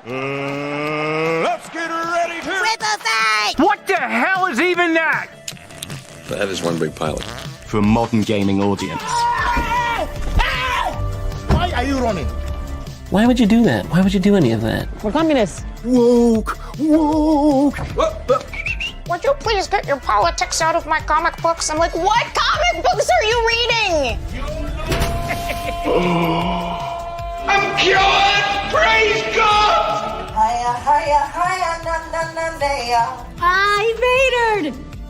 Let's get ready to rip a fight! What the hell is even that? That is one big pilot. For a modern gaming audience. Why are you running? Why would you do that? Why would you do any of that? We're communists. Woke. Would you please get your politics out of my comic books? I'm like, what comic books are you reading? I'm cured! Praise God!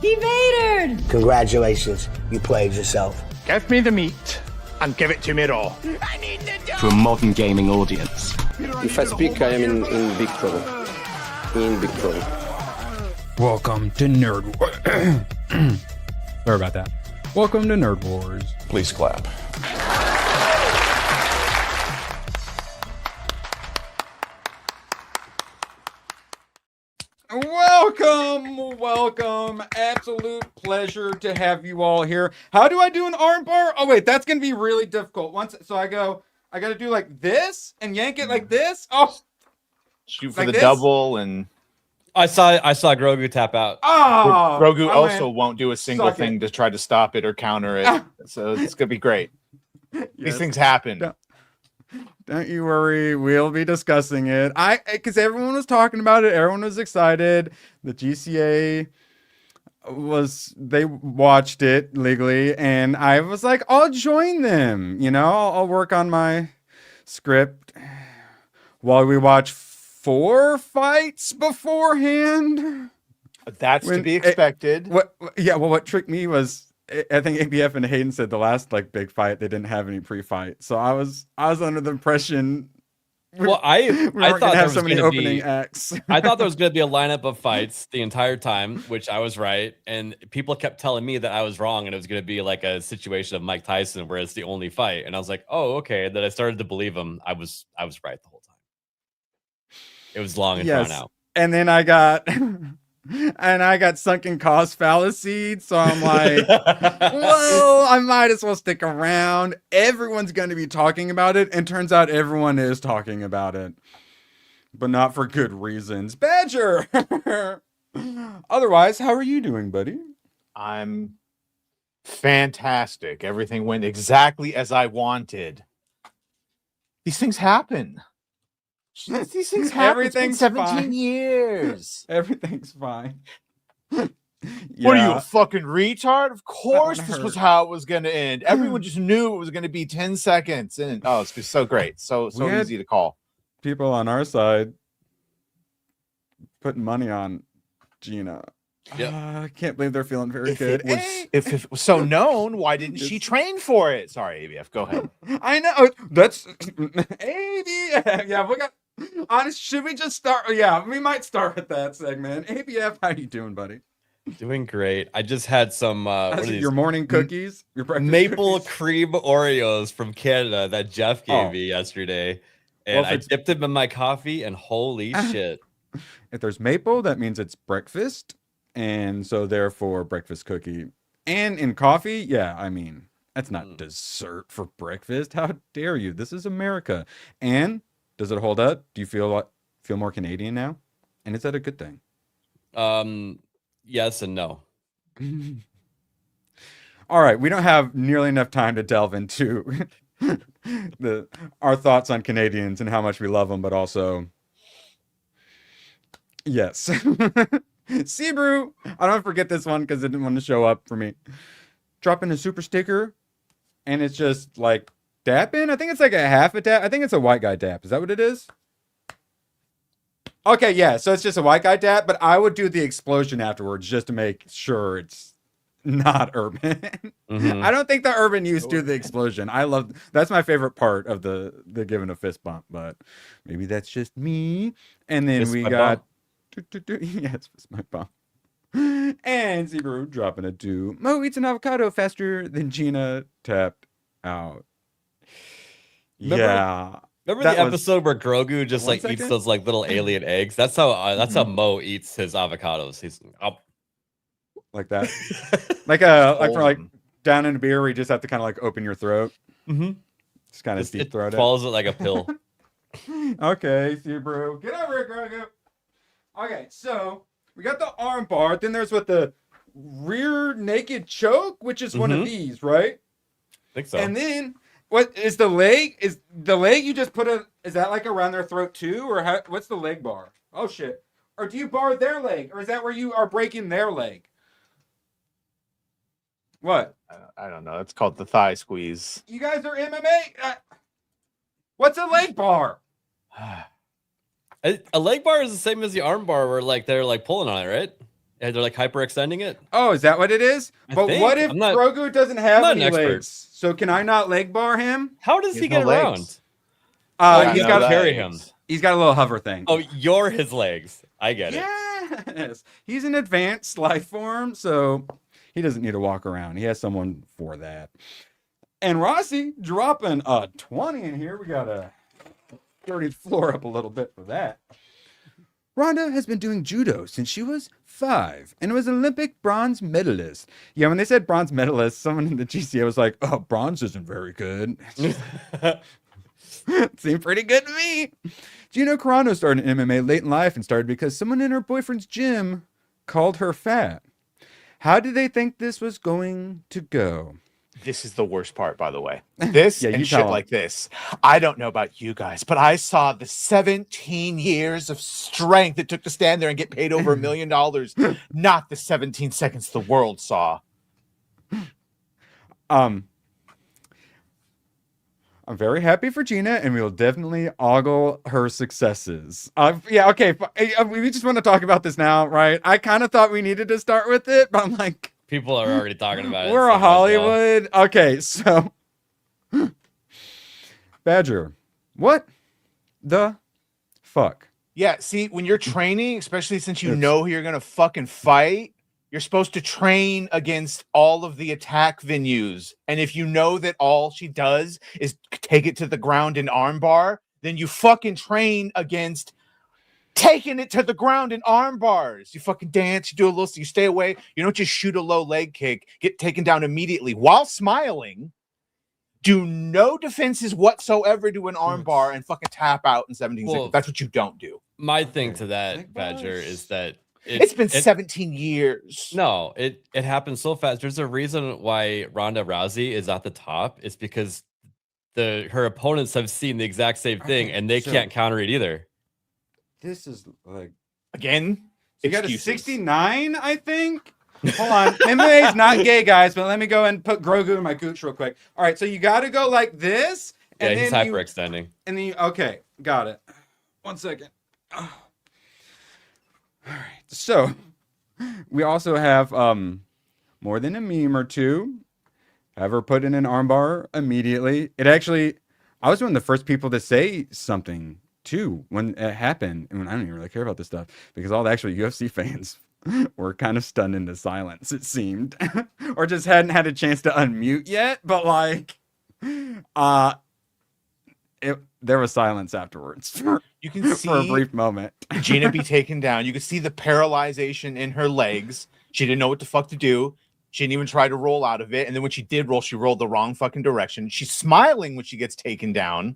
He vatored! Congratulations, you played yourself. Give me the meat and give it to me raw. For a modern gaming audience. If I speak, I am in big trouble. In big trouble. Welcome to Nerd Wars. Sorry about that. Welcome to Nerd Wars. Please clap. Welcome. Absolute pleasure to have you all here. How do I do an arm bar? Oh wait, that's gonna be really difficult. So I gotta do like this and yank it like this. Oh, shoot for like the double, and I saw Grogu tap out. Oh, Grogu also won't do a single thing to try to stop it or counter it. So it's gonna be great. Yes. These things happen. Don't you worry, we'll be discussing it. Because everyone was talking about it, everyone was excited. The GCA they watched it legally, and I was like, I'll join them. You know, I'll work on my script while we watch 4 fights beforehand. That's to be expected. What tricked me was, I think ABF and Hayden said the last big fight they didn't have any pre-fight, so I was under the impression. I thought there was so many opening acts. I thought there was going to be a lineup of fights the entire time, which I was right, and people kept telling me that I was wrong, and it was going to be like a situation of Mike Tyson where it's the only fight, and I was like, oh, okay. And then I started to believe him. I was right the whole time. It was long and drawn out. And then I got sunken cost fallacy, so I'm like, well, I might as well stick around. Everyone's going to be talking about it, and turns out everyone is talking about it, but not for good reasons. Badger! Otherwise, how are you doing, buddy? I'm fantastic. Everything went exactly as I wanted. These things happen. These things happen. Everything's 17 fine. years. Everything's fine. What are you, a fucking retard? Of course this was how it was going to end. Everyone just knew it was going to be 10 seconds. And it's just so great. So easy to call. People on our side putting money on Gina. Yeah. I can't believe they're feeling very good. If it was so known, why didn't she train for it? Sorry, ABF, go ahead. I know. That's ABF. Yeah, we got... Honest, should we just start? Yeah, we might start with that segment. ABF, how you doing, buddy? Doing great. I just had some your morning cookies, your breakfast maple cookies? cream Oreos from Canada that Jeff gave me yesterday, and I dipped them in my coffee, and holy shit! If there's maple, that means it's breakfast, and so therefore breakfast cookie. And in coffee, yeah, I mean that's not dessert for breakfast. How dare you? This is America. And does it hold up? Do you feel more Canadian now? And is that a good thing? Yes and no. All right, we don't have nearly enough time to delve into our thoughts on Canadians and how much we love them, but also, yes. Sebrew, I don't forget this one because it didn't want to show up for me. Dropping a super sticker, and it's just like dapping. I think it's like a half a dap. I think it's a white guy dap. Is that what it is? Okay, yeah. So it's just a white guy dap, but I would do the explosion afterwards just to make sure it's not urban. I don't think the urban used to the explosion. That's my favorite part of the giving a fist bump, but maybe that's just me. And then we got yes, fist my bump. And Zebru dropping a 2. Mo eats an avocado faster than Gina tapped out. Remember the episode where Grogu just eats those little alien eggs? That's how Mo eats his avocados. He's like that, like down in a beer where you just have to kind of open your throat. Just kind of deep throat it. Swallows it like a pill. Okay, Subaru. Get over it, Grogu. Okay, so we got the arm bar. Then there's what the rear naked choke, which is one of these, right? I think so. And then what is the leg? Is the leg you just put is that like around their throat too? Or what's the leg bar? Oh shit. Or do you bar their leg? Or is that where you are breaking their leg? What? I don't know. It's called the thigh squeeze. You guys are MMA? What's a leg bar? A leg bar is the same as the arm bar where like they're like pulling on it, right? Yeah, they're like hyperextending it. Oh, is that what it is? But what if Grogu doesn't have any legs? So can I not leg bar him? How does he get around? He's got to carry him. He's got a little hover thing. Oh, you're his legs. I get it. Yes. He's an advanced life form, so he doesn't need to walk around. He has someone for that. And Rossi dropping a 20 in here. We got to dirty the floor up a little bit for that. Rhonda has been doing judo since she was 5 and was an Olympic bronze medalist. Yeah, when they said bronze medalist, someone in the GCA was like, oh, bronze isn't very good. It seemed pretty good to me. Gina Carano started in MMA late in life and started because someone in her boyfriend's gym called her fat. How did they think this was going to go? This is the worst part, by the way. This Yeah, and you shit tell 'em. like this. I don't know about you guys, but I saw the 17 years of strength it took to stand there and get paid over $1 million, not the 17 seconds the world saw. I'm very happy for Gina, and we will definitely ogle her successes. Yeah, okay. We just want to talk about this now, right? I kind of thought we needed to start with it, but I'm like, people are already talking about it. We're a Hollywood. Okay, so Badger, what the fuck? Yeah, see, when you're training, especially since you know who you're gonna fucking fight, you're supposed to train against all of the attack venues. And if you know that all she does is take it to the ground in armbar, then you fucking train against taking it to the ground in arm bars. You fucking dance, you do a little, you stay away. You don't just shoot a low leg kick, get taken down immediately while smiling. Do no defenses whatsoever to an arm bar and fucking tap out in 17 seconds. That's what you don't do. My thing to that, Badger, is that it's been 17 years. No, it happens so fast. There's a reason why Ronda Rousey is at the top. It's because her opponents have seen the exact same thing and they can't counter it either. This is like again. You got a 69, I think. Hold on, MMA is not gay, guys. But let me go and put Grogu in my gooch real quick. All right, so you got to go like this. And yeah, he's hyperextending. And then okay, got it. 1 second. Oh. All right, so we also have more than a meme or two. Have her put in an armbar immediately. It actually, I was one of the first people to say something too when it happened. And I don't even really care about this stuff because all the actual UFC fans were kind of stunned into silence, it seemed, or just hadn't had a chance to unmute yet. But like, there was silence afterwards. You can see for a brief moment Gina be taken down. You can see the paralyzation in her legs. She didn't know what the fuck to do. She didn't even try to roll out of it. And then when she did roll, she rolled the wrong fucking direction. She's smiling when she gets taken down.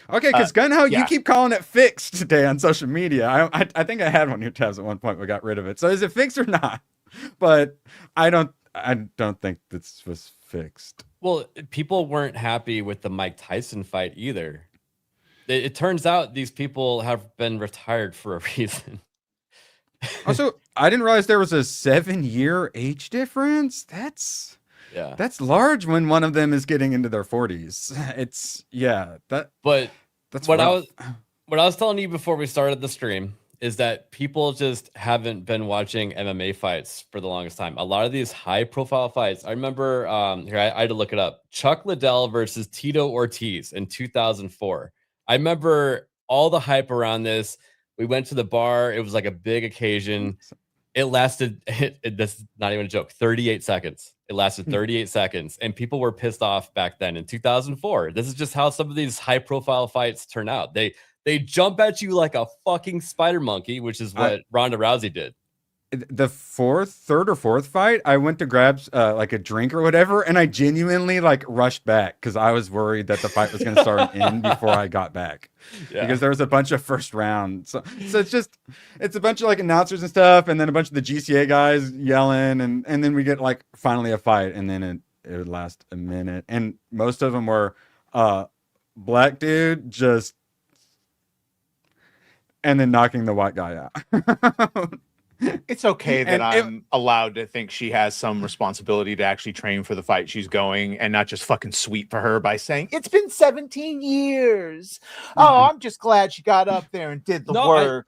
Okay, because Gunho, you keep calling it fixed today on social media. I think I had one of your tabs at one point. We got rid of it. So is it fixed or not? But I don't think this was fixed. Well, people weren't happy with the Mike Tyson fight either. It turns out these people have been retired for a reason. Also, I didn't realize there was a 7-year age difference. That's large when one of them is getting into their 40s. That's what I was telling you before we started the stream is that people just haven't been watching MMA fights for the longest time. A lot of these high profile fights, I remember here I had to look it up. Chuck Liddell versus Tito Ortiz in 2004. I remember all the hype around this. We went to the bar. It was like a big occasion. It lasted, this is not even a joke, 38 seconds. It lasted 38 seconds. And people were pissed off back then in 2004. This is just how some of these high profile fights turn out. They jump at you like a fucking spider monkey, which is what Ronda Rousey did. the third or fourth fight, I went to grab like a drink or whatever, and I genuinely like rushed back because I was worried that the fight was going to start and end before I got back. Yeah. Because there was a bunch of first round, so it's a bunch of like announcers and stuff, and then a bunch of the GCA guys yelling, and then we get like finally a fight, and then it would last a minute, and most of them were black dude just and then knocking the white guy out. It's okay that And I'm allowed to think she has some responsibility to actually train for the fight she's going and not just fucking sweep for her by saying, it's been 17 years. Oh, I'm just glad she got up there and did the work.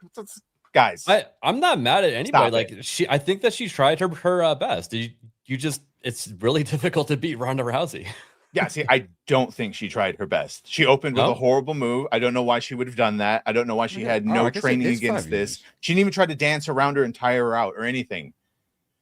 Guys, I'm not mad at anybody. Stop I think that she tried her best. It's really difficult to beat Ronda Rousey. Yeah, see, I don't think she tried her best. She opened with a horrible move. I don't know why she would have done that. I don't know why she had no training against this. She didn't even try to dance around her and tire her out or anything.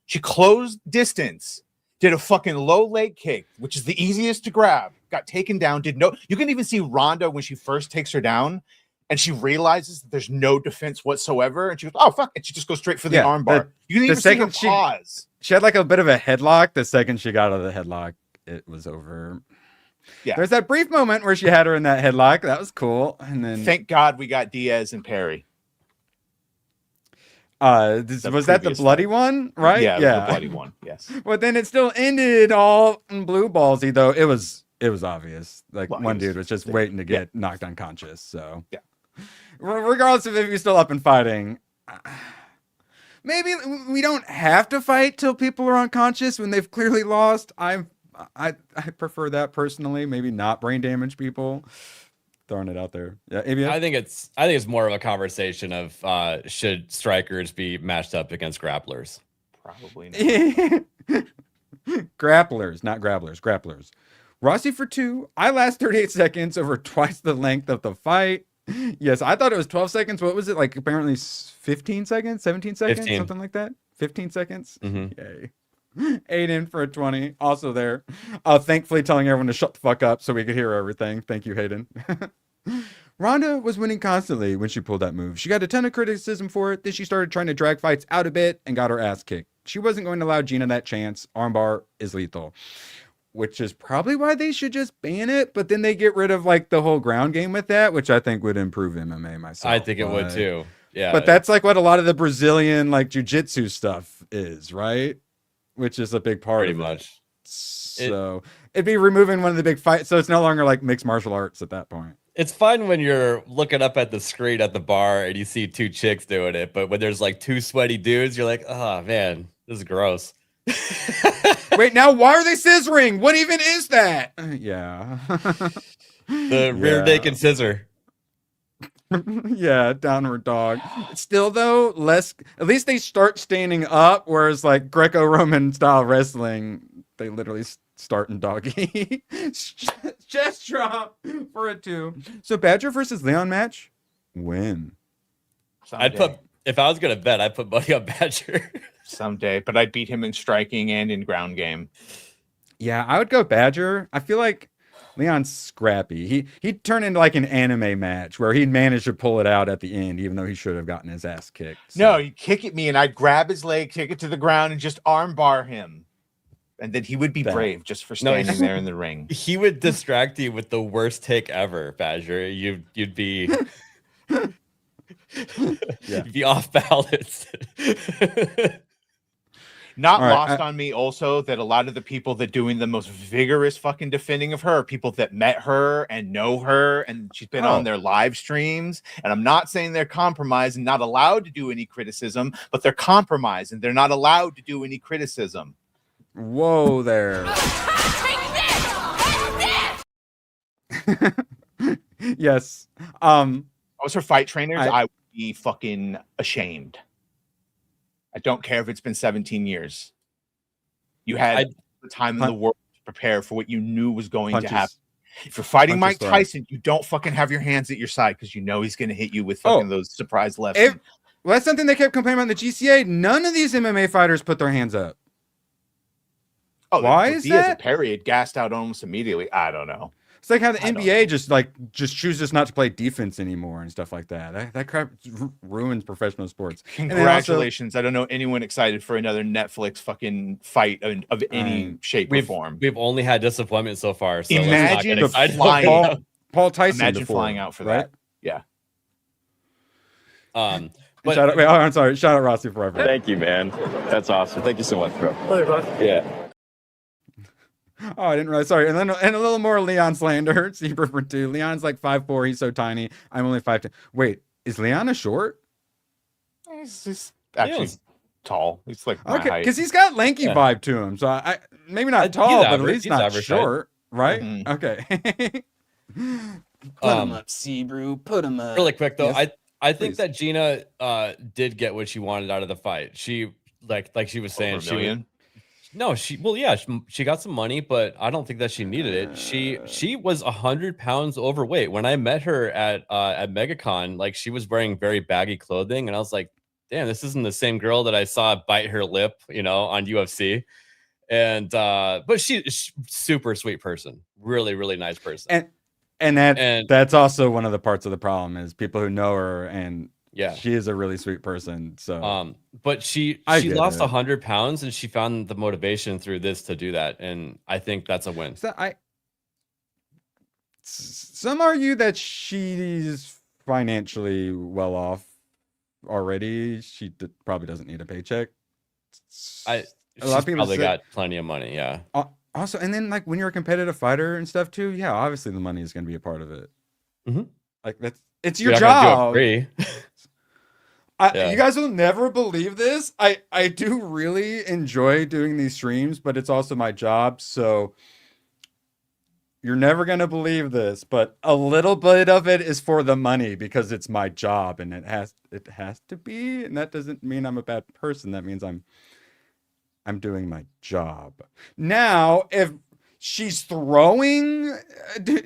She closed distance, did a fucking low leg kick, which is the easiest to grab, got taken down, you can even see Ronda when she first takes her down and she realizes that there's no defense whatsoever. And she goes, oh, fuck. And she just goes straight for the arm bar. You can even see her pause. She had like a bit of a headlock. The second she got out of the headlock, it was over. Yeah, there's that brief moment where she had her in that headlock. That was cool. And then thank God we got Diaz and Perry. Was that the bloody one? Right? Yeah, the bloody one. Yes. But then it still ended all in blue ballsy, though. It was obvious. Like one dude was just waiting to get knocked unconscious. So yeah. Regardless of if he's still up and fighting, maybe we don't have to fight till people are unconscious when they've clearly lost. I prefer that personally. Maybe not brain damage people. Throwing it out there. Yeah, ABS? I think it's more of a conversation of should strikers be matched up against grapplers? Probably not. Grapplers, not grapplers. Grapplers. Rossi for 2. I last 38 seconds over twice the length of the fight. Yes, I thought it was 12 seconds. What was it? Like apparently 15 seconds, 17 seconds, 15. Something like that. 15 seconds. Mm-hmm. Yay. 8 in for a 20. Also there. Thankfully telling everyone to shut the fuck up so we could hear everything. Thank you, Hayden. Ronda was winning constantly when she pulled that move. She got a ton of criticism for it. Then she started trying to drag fights out a bit and got her ass kicked. She wasn't going to allow Gina that chance. Armbar is lethal. Which is probably why they should just ban it. But then they get rid of like the whole ground game with that, which I think would improve MMA myself. I think it would too. Yeah. But that's like what a lot of the Brazilian like jiu-jitsu stuff is, right? Which is a big part Pretty of much. it. So it'd be removing one of the big fights. So it's no longer like mixed martial arts at that point. It's fun when you're looking up at the screen at the bar and you see 2 chicks doing it. But when there's like 2 sweaty dudes, you're like, oh man, this is gross. Wait, now why are they scissoring? What even is that? Yeah. The rear naked scissor. Yeah, downward dog. Still though, at least they start standing up, whereas like Greco-Roman style wrestling, they literally start in doggy. Chest drop for a 2. So Badger versus Leon match, win. Someday. If I was gonna bet, I'd put money on Badger. Someday, but I'd beat him in striking and in ground game. Yeah, I would go Badger. I feel like Leon's scrappy. He'd turn into like an anime match where he'd manage to pull it out at the end, even though he should have gotten his ass kicked. So. No, he'd kick at me and I'd grab his leg, kick it to the ground, and just armbar him. And then he would be brave just for standing there in the ring. He would distract you with the worst take ever, Badger. You'd be you'd be off balance. Not lost on me also that a lot of the people that doing the most vigorous fucking defending of her are people that met her and know her, and she's been on their live streams. And I'm not saying they're compromised and not allowed to do any criticism, but they're compromised and they're not allowed to do any criticism. Whoa there. Yes. I was her fight trainers, I would be fucking ashamed. I don't care if it's been 17 years. You had the time in the world to prepare for what you knew was going to happen. If you're fighting Mike Tyson, you don't fucking have your hands at your side because you know he's going to hit you with fucking those surprise lefts. Well, that's something they kept complaining about in the GCA. None of these MMA fighters put their hands up. Oh, Why the is Diaz that? and Perry had gassed out almost immediately. I don't know. It's like how the NBA just chooses not to play defense anymore and stuff like that. That crap ruins professional sports. Congratulations. I don't know anyone excited for another Netflix fucking fight of any shape or form. We've only had disappointment so far. So Imagine let's not get flying excited. out. Paul Tyson. Imagine before, flying out for right? that. Yeah. But I'm sorry. Shout out Rossi forever. Thank you, man. That's awesome. Thank you so much, bro. Yeah. Oh, I didn't realize. Sorry. And then a little more Leon slander. Zebra for 2. Leon's like 5'4". He's so tiny. I'm only 5'10". Wait, is Leon a short? He's actually tall. He's like my Okay, height. because he's got lanky vibe to him. So I maybe not tall, but at least not short, right? Mm-hmm. Okay. Put him up, Sebrew. Put him up. Really quick though, Yes. I think that Gina did get what she wanted out of the fight. She like she was saying, Over $1 million? She got some money, but I don't think that she needed it. She was 100 pounds overweight. When I met her at MegaCon, like she was wearing very baggy clothing, and I was like, damn, this isn't the same girl that I saw bite her lip, on UFC. And but she's super sweet person, really, really nice person. And that's also one of the parts of the problem is people who know her, and yeah, she is a really sweet person. So but she lost 100 pounds, and she found the motivation through this to do that, and I think that's a win. So some argue that she's financially well off already. She probably doesn't need a paycheck. She's probably got plenty of money. Yeah. Also, and then like when you're a competitive fighter and stuff too, yeah, obviously the money is going to be a part of it. Mm-hmm. Like it's your You're not job. gonna do it free. You guys will never believe this. I do really enjoy doing these streams, but it's also my job. So you're never going to believe this, but a little bit of it is for the money because it's my job and it has to be. And that doesn't mean I'm a bad person. That means I'm doing my job. Now, if she's throwing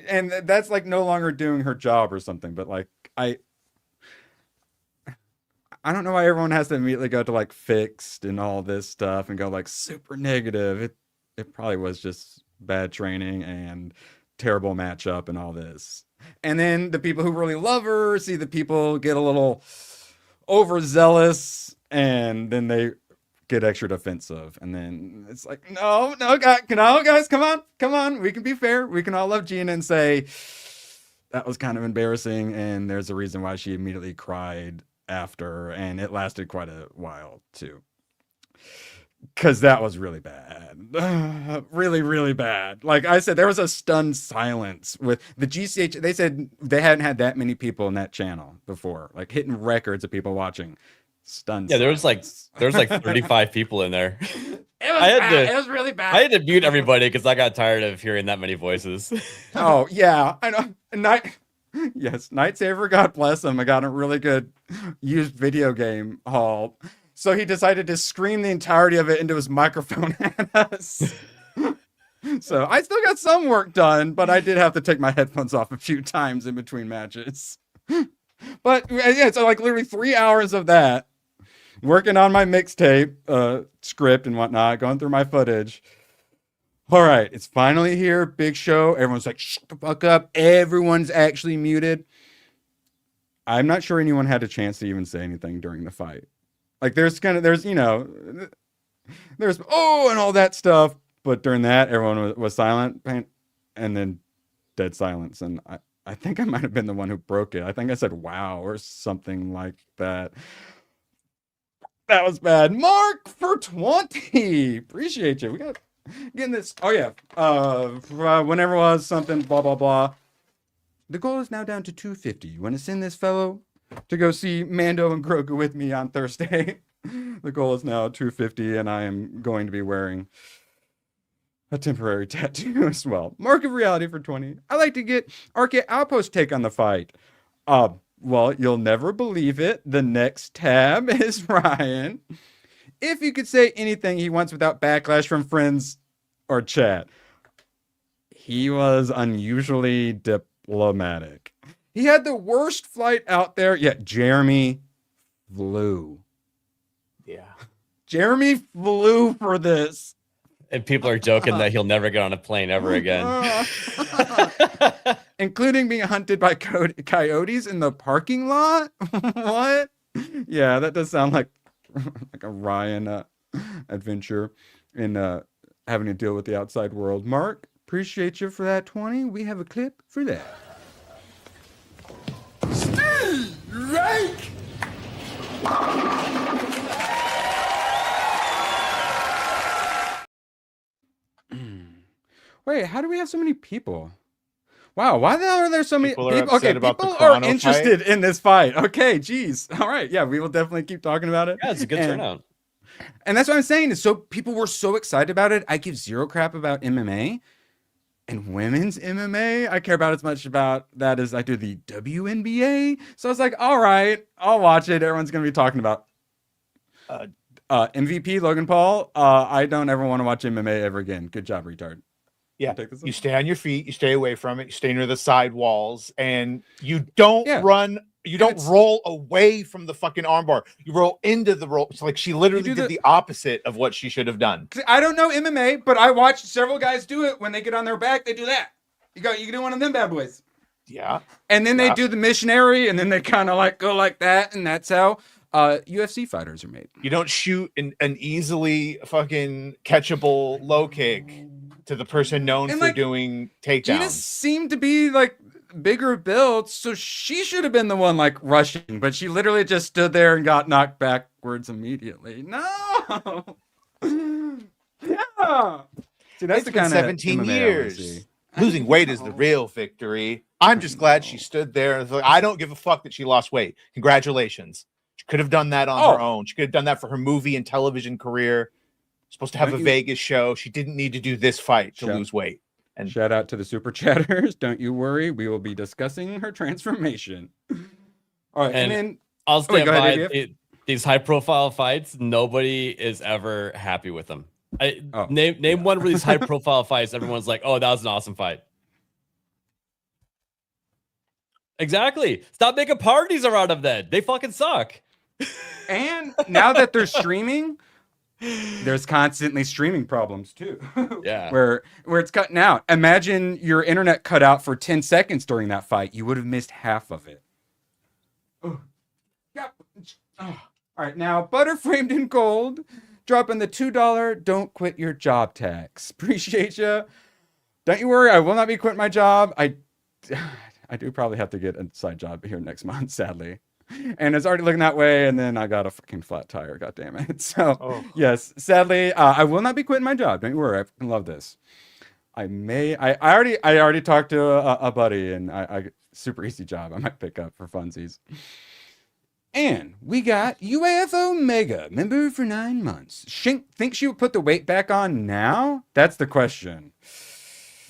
and that's like no longer doing her job or something, but like I don't know why everyone has to immediately go to like fixed and all this stuff and go like super negative. It probably was just bad training and terrible matchup and all this. And then the people who really love her see the people get a little overzealous and then they get extra defensive. And then it's like, no, guys, come on. We can be fair. We can all love Gina and say that was kind of embarrassing. And there's a reason why she immediately cried after, and it lasted quite a while too, because that was really bad. Really, really bad. Like I said, there was a stunned silence with the GCH. They said they hadn't had that many people in that channel before, like hitting records of people watching. Stunned. Yeah, silence. there was like 35 people in there. It was really bad. I had to mute everybody because I got tired of hearing that many voices. Oh yeah, I know. Night Saver, God bless him. I got a really good used video game haul. So he decided to scream the entirety of it into his microphone at us. So I still got some work done, but I did have to take my headphones off a few times in between matches. But yeah, so like literally 3 hours of that, working on my mixtape script and whatnot, going through my footage. All right, it's finally here. Big show. Everyone's like, shut the fuck up. Everyone's actually muted. I'm not sure anyone had a chance to even say anything during the fight. Like there's and all that stuff. But during that, everyone was silent and then dead silence. And I think I might have been the one who broke it. I think I said, wow, or something like that. That was bad. Mark for 20. Appreciate you. We got getting this. Oh yeah. Whenever it was something, blah blah blah. The goal is now down to 250. You want to send this fellow to go see Mando and Grogu with me on Thursday? The goal is now 250, and I am going to be wearing a temporary tattoo as well. Mark of reality for 20. I like to get Arcade Outpost take on the fight. Well, you'll never believe it. The next tab is Ryan. If you could say anything he wants without backlash from friends or chat. He was unusually diplomatic. He had the worst flight out there, yet Jeremy flew. Yeah. Jeremy flew for this. And people are joking that he'll never get on a plane ever again. Including being hunted by coyotes in the parking lot. What? Yeah, that does sound like a Ryan adventure in having to deal with the outside world. Mark, appreciate you for that 20. We have a clip for that. Rake! Wait, how do we have so many people? Wow, why the hell are there so many People people? are Okay, upset about the people are Carano interested in this fight. Okay, geez. All right, yeah, we will definitely keep talking about it. Yeah, it's a good turnout. And that's what I'm saying is, so people were so excited about it. I give zero crap about MMA and women's MMA. I care about as much about that as I do the WNBA. So I was like, all right, I'll watch it. Everyone's gonna be talking about MVP Logan Paul. I don't ever want to watch MMA ever again. Good job, retard. Yeah, you stay on your feet, you stay away from it, you stay near the side walls, and you don't run, you don't roll away from the fucking armbar. You roll into the roll. It's like she literally did the opposite of what she should have done. I don't know MMA, but I watched several guys do it. When they get on their back, they do that. You can do one of them bad boys. Yeah. And then they do the missionary, and then they kind of like go like that, and that's how UFC fighters are made. You don't shoot an easily fucking catchable low kick to the person known for doing takedowns. Gina seemed to be like bigger built, so she should have been the one like rushing, but she literally just stood there and got knocked backwards immediately. No. Yeah. See, that's It's the been kind 17 of years. Losing weight is the real victory. I'm just glad she stood there. I don't give a fuck that she lost weight. Congratulations. She could have done that on her own. She could have done that for her movie and television career. Supposed to have a Vegas show. She didn't need to do this fight to lose weight. And shout out to the super chatters. Don't you worry. We will be discussing her transformation. All right. And then I'll stand by these high profile fights. Nobody is ever happy with them. Name one of these high profile fights. Everyone's like, oh, that was an awesome fight. Exactly. Stop making parties around them then. They fucking suck. And now that they're streaming, there's constantly streaming problems too. Yeah. Where it's cutting out. Imagine your internet cut out for 10 seconds during that fight. You would have missed half of it. Oh. Yeah. Oh. All right, now Butter Framed in Gold, dropping the $2 don't quit your job tax. Appreciate you. Don't you worry, I will not be quitting my job. I do probably have to get a side job here next month, sadly. And it's already looking that way, and then I got a fucking flat tire, god damn it. So yes, sadly, I will not be quitting my job. Don't you worry, I love this. I already talked to a buddy, and I super easy job I might pick up for funsies. And we got UAFO Mega, member for 9 months. Think she would put the weight back on now? That's the question.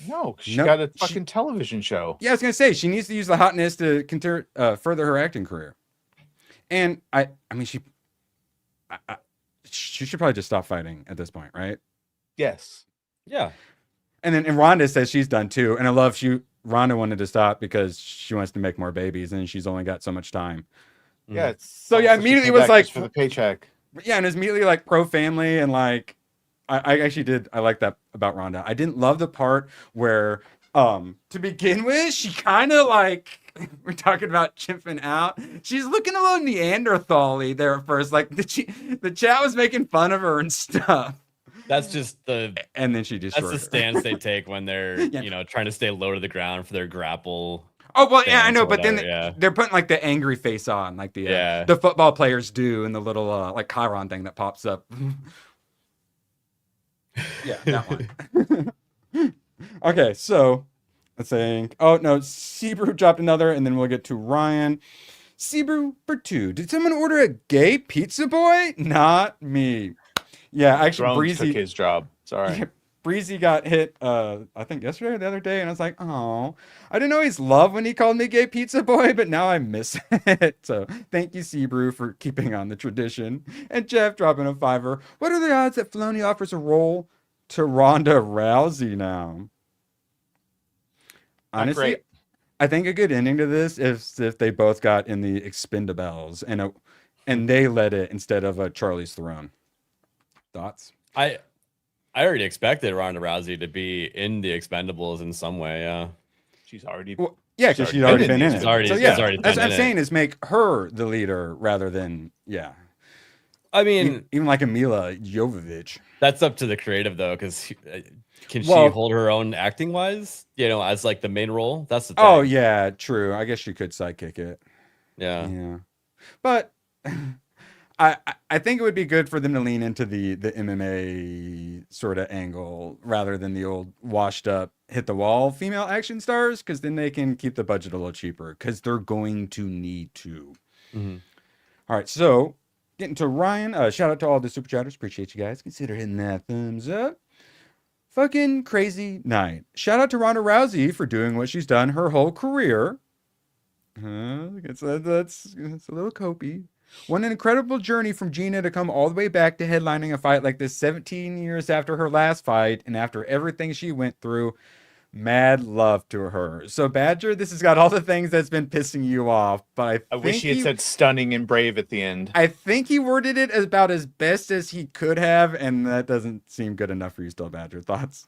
No, because she got a fucking television show. Yeah, I was gonna say she needs to use the hotness to further her acting career. And I mean, she should probably just stop fighting at this point, right? Yes. Yeah. And then Rhonda says she's done too. And I love Rhonda wanted to stop because she wants to make more babies and she's only got so much time. Yeah. So yeah, immediately was like for the paycheck. Yeah, and it's immediately like pro family and like I actually I like that about Rhonda. I didn't love the part where to begin with, she kind of like we're talking about chimping out. She's looking a little Neanderthal-y there at first. Like the chat was making fun of her and stuff. That's just and then she just that's the stance they take when they're trying to stay low to the ground for their grapple. Oh well, yeah, I know, but then they're putting like the angry face on, like the football players do, and the little like Chiron thing that pops up. Yeah, that one. Okay, so let's think. Oh no, Sebrew dropped another, and then we'll get to Ryan. Sebrew for 2. Did someone order a gay pizza boy? Not me. Yeah, actually, Drones Breezy took his job. Sorry. Yeah, Breezy got hit, I think yesterday or the other day, and I was like, oh, I didn't always love when he called me gay pizza boy, but now I miss it. So thank you, Sebrew, for keeping on the tradition. And Jeff dropping a $5. What are the odds that Filoni offers a role to Ronda Rousey now? Honestly, I think a good ending to this is if they both got in the Expendables and they led it instead of a Charlie's Throne. Thoughts? I I already expected Ronda Rousey to be in the Expendables in some way. Yeah, She's already. Well, yeah, because she's already been in it. She's already So been that's in what I'm it. saying is make her the leader rather than I mean, even like a Mila Jovovich. that's up to the creative though, because can she Well- hold her own acting wise? You know, as like the main role. That's the thing. Oh yeah, true. I guess she could sidekick it. Yeah. Yeah, but I think it would be good for them to lean into the MMA sort of angle rather than the old washed up hit the wall female action stars, because then they can keep the budget a little cheaper because they're going to need to. Mm-hmm. All right, so getting to Ryan. Shout out to all the super chatters. Appreciate you guys. Consider hitting that thumbs up. Fucking crazy night. Shout out to Ronda Rousey for doing what she's done her whole career. That's a little copy. What an incredible journey from Gina to come all the way back to headlining a fight like this 17 years after her last fight and after everything she went through. Mad love to her. So Badger, this has got all the things that's been pissing you off, but I wish he had said stunning and brave at the end. I think he worded it about as best as he could have, and that doesn't seem good enough for you still, Badger. Thoughts?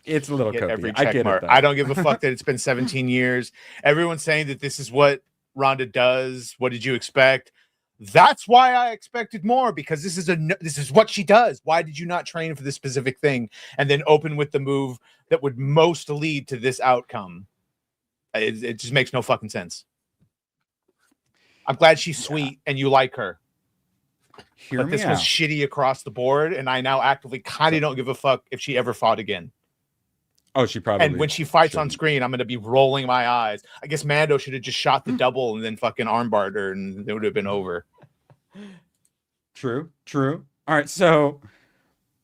It's a little copy. Every I check get mark. it, though. I don't give a fuck that it's been 17 years. Everyone's saying that this is what Ronda does. What did you expect? That's why I expected more, because this is what she does. Why did you not train for this specific thing and then open with the move that would most lead to this outcome? It just makes no fucking sense. I'm glad she's sweet and you like her. Hear But this me was out. shitty across the board, and I now actively kind of don't give a fuck if she ever fought again. Oh, she probably. And when she fights on shouldn't. screen, I'm going to be rolling my eyes. I guess Mando should have just shot the double and then fucking armbarred her, and it would have been over. True. All right, so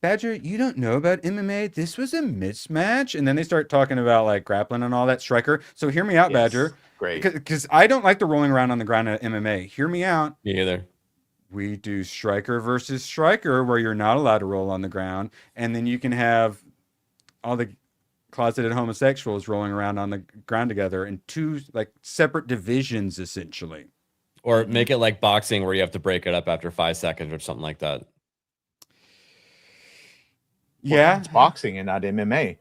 Badger, you don't know about MMA. This was a mismatch, and then they start talking about like grappling and all that. Striker. So hear me out, Yes. Badger. Great. Because I don't like the rolling around on the ground at MMA. Hear me out. Me either. We do striker versus striker, where you're not allowed to roll on the ground, and then you can have all the closeted homosexuals rolling around on the ground together in two like separate divisions, essentially. Or make it like boxing, where you have to break it up after 5 seconds or something like that. Yeah, It's boxing and not MMA.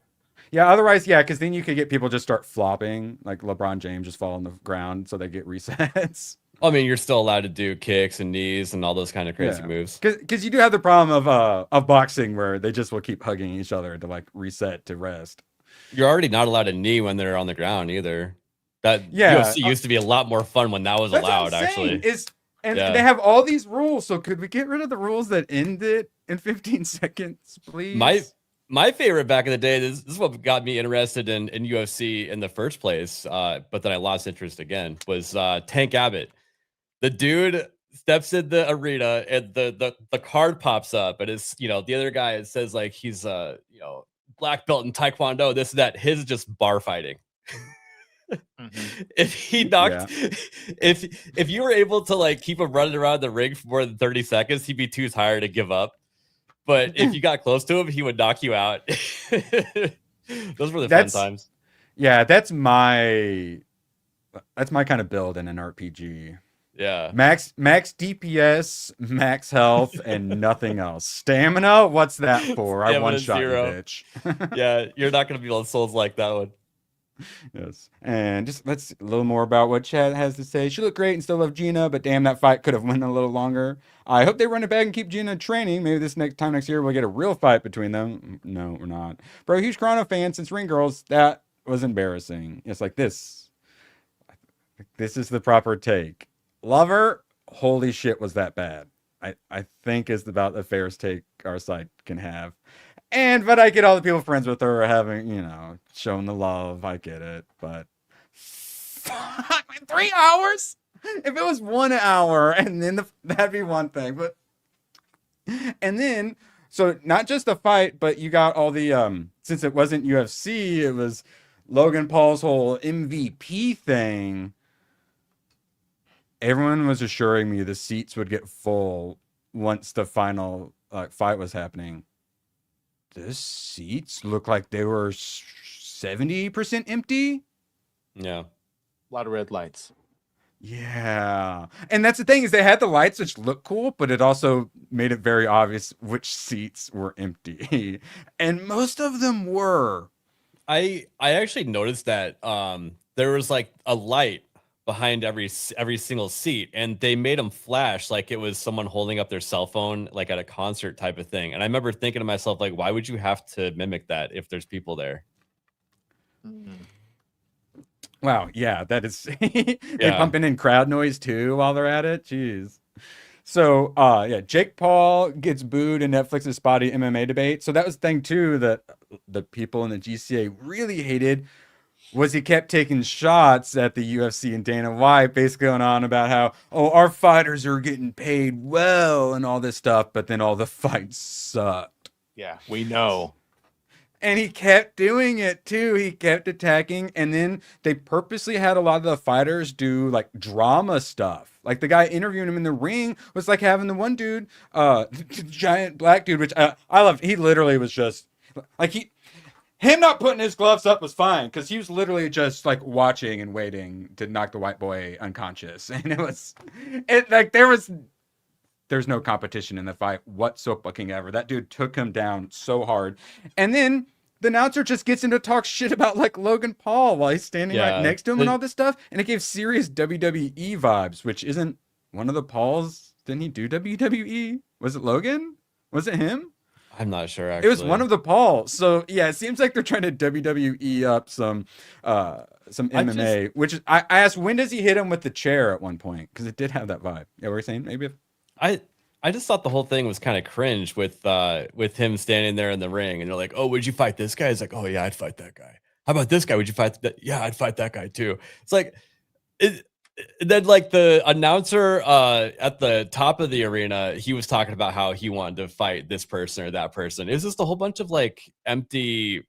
yeah. Otherwise, yeah, because then you could get people just start flopping, like LeBron James just fall on the ground, so they get resets. I mean, you're still allowed to do kicks and knees and all those kind of crazy moves. Because you do have the problem of boxing where they just will keep hugging each other to like reset to rest. You're already not allowed to knee when they're on the ground either. That Yeah. UFC used to be a lot more fun when that was That's what I'm allowed, actually. saying, And Yeah. they have all these rules. So could we get rid of the rules that end it in 15 seconds, please? My favorite back in the day, this is what got me interested in UFC in the first place, but then I lost interest again, was Tank Abbott. The dude steps in the arena and the card pops up, and it's, you know, the other guy, it says like he's you know, black belt in Taekwondo, this, that. His is just bar fighting. If he knocked, if you were able to like keep him running around the ring for more than 30 seconds, he'd be too tired to give up. But if you got close to him, he would knock you out. Those were the fun times. Yeah, that's my kind of build in an RPG. Yeah. Max DPS, max health, and nothing else. Stamina, what's that for? I one shot you, bitch. Yeah, you're not gonna be on Souls like that one. Yes. And just let's a little more about what Chad has to say. She looked great and still love Gina, but damn, that fight could have went a little longer. I hope they run it back and keep Gina training. Maybe this next year we'll get a real fight between them. No, we're not. Bro, huge Carano fan since Ring Girls. That was embarrassing. It's like this. This is the proper take. Lover, holy shit, was that bad? I think is about the fairest take our side can have. But I get all the people friends with her having, you know, shown the love. I get it, but 3 hours? If it was 1 hour, and then that'd be one thing. But and then, so not just the fight, but you got all the since it wasn't UFC, it was Logan Paul's whole MVP thing. Everyone was assuring me the seats would get full once the final fight was happening. The seats look like they were 70% empty. Yeah. A lot of red lights. Yeah. And that's the thing is they had the lights which look cool, but it also made it very obvious which seats were empty. And most of them were. I actually noticed that there was like a light behind every single seat, and they made them flash like it was someone holding up their cell phone like at a concert type of thing. And I remember thinking to myself, like, why would you have to mimic that if there's people there? Wow, yeah, that is they pumping in crowd noise too while they're at it. Jeez. So yeah, Jake Paul gets booed in Netflix's spotty MMA debate. So that was the thing too that the people in the GCA really hated was he kept taking shots at the UFC and Dana White, basically going on about how, oh, our fighters are getting paid well and all this stuff, but then all the fights sucked. Yeah, we know. And he kept doing it too. He kept attacking. And then they purposely had a lot of the fighters do like drama stuff. Like the guy interviewing him in the ring was like having the one dude, giant black dude, which I love. He literally was just like him not putting his gloves up was fine because he was literally just like watching and waiting to knock the white boy unconscious. And there's no competition in the fight whatsoever. That dude took him down so hard. And then the announcer just gets into talk shit about like Logan Paul while he's standing right next to him and all this stuff. And it gave serious WWE vibes, which isn't one of the Pauls. Didn't he do WWE? Was it Logan? Was it him? I'm not sure, actually. It was one of the Pauls. So yeah, it seems like they're trying to WWE up some MMA, which is I asked, when does he hit him with the chair at one point? Because it did have that vibe. Yeah, we're saying maybe I just thought the whole thing was kind of cringe with him standing there in the ring, and they're like, "Oh, would you fight this guy?" He's like, "Oh yeah, I'd fight that guy." How about this guy? Would you fight that? Yeah, I'd fight that guy too. It's like, then like the announcer at the top of the arena, he was talking about how he wanted to fight this person or that person. It was just a whole bunch of like empty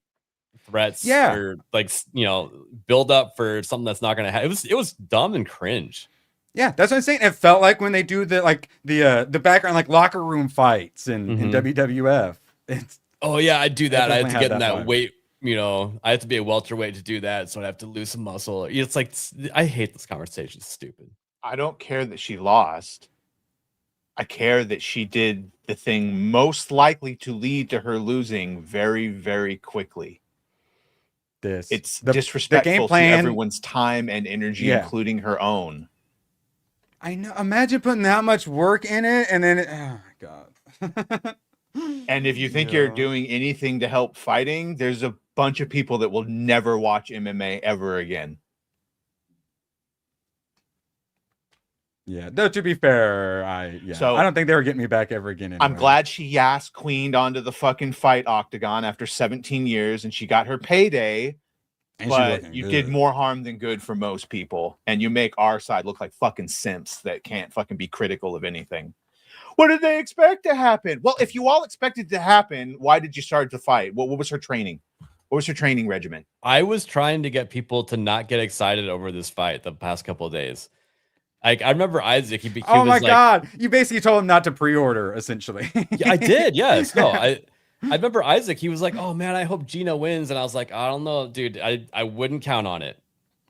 threats, or like build up for something that's not gonna happen. It was dumb and cringe. Yeah, that's what I'm saying. It felt like when they do the background like locker room fights in WWF. Oh yeah, I'd do that. I had to get in that vibe. weight. I have to be a welterweight to do that, so I'd have to lose some muscle. It's like I hate this conversation. It's stupid. I don't care that she lost. I care that she did the thing most likely to lead to her losing very, very quickly. It's disrespectful game plan, to everyone's time and energy, including her own. I know. Imagine putting that much work in it, and then oh my god. And if you think you're doing anything to help fighting, there's a bunch of people that will never watch MMA ever again. Yeah, though to be fair, I don't think they were getting me back ever again. Anyway. I'm glad she ass queened onto the fucking fight octagon after 17 years, and she got her payday. And but you did more harm than good for most people, and you make our side look like fucking simps that can't fucking be critical of anything. What did they expect to happen? Well, if you all expected to happen, why did you start the fight? What was her training? What was her training regimen? I was trying to get people to not get excited over this fight the past couple of days. Like I remember Isaac. He oh my god! You basically told him not to pre-order, essentially. Yeah, I did. Yes. No. I remember Isaac. He was like, "Oh man, I hope Gina wins," and I was like, "I don't know, dude. I wouldn't count on it."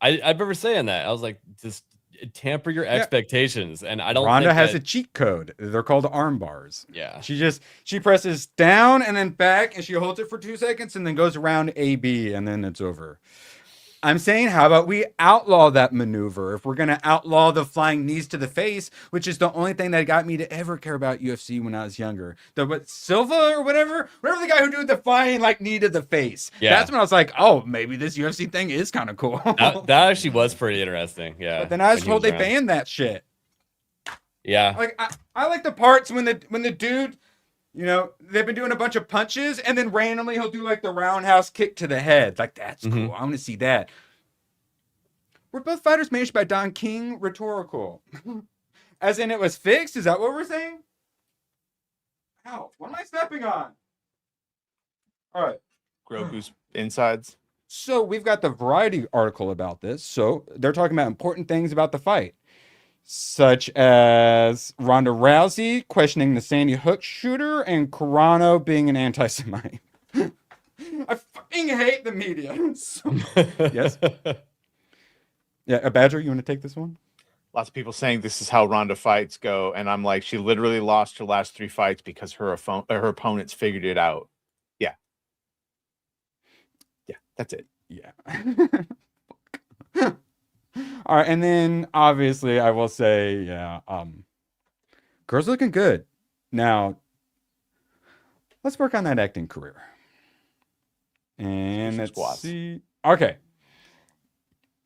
I remember saying that. I was like, "Just tamper your expectations." And I don't. Rhonda has a cheat code. They're called arm bars. Yeah. She presses down and then back, and she holds it for 2 seconds, and then goes around AB, and then it's over. I'm saying, how about we outlaw that maneuver? If we're going to outlaw the flying knees to the face, which is the only thing that got me to ever care about UFC when I was younger. Silva or whatever the guy who did the flying like knee to the face. Yeah. That's when I was like, oh, maybe this UFC thing is kind of cool. That actually was pretty interesting. Yeah. But then I was told they banned that shit. Yeah. Like I like the parts when the dude, they've been doing a bunch of punches, and then randomly he'll do like the roundhouse kick to the head. Like, that's cool. I want to see that. Were both fighters managed by Don King? Rhetorical. As in it was fixed? Is that what we're saying? Ow, what am I stepping on? All right. Grogu's insides. So we've got the Variety article about this. So they're talking about important things about the fight, such as Ronda Rousey questioning the Sandy Hook shooter and Carano being an anti-Semite. I fucking hate the media. Yes? Yeah, Badger, you want to take this one? Lots of people saying this is how Ronda fights go, and I'm like, she literally lost her last 3 fights because her opponents figured it out. Yeah, that's it. Yeah. All right, and then obviously I will say, yeah, girls looking good. Now, let's work on that acting career. And let's see. Okay.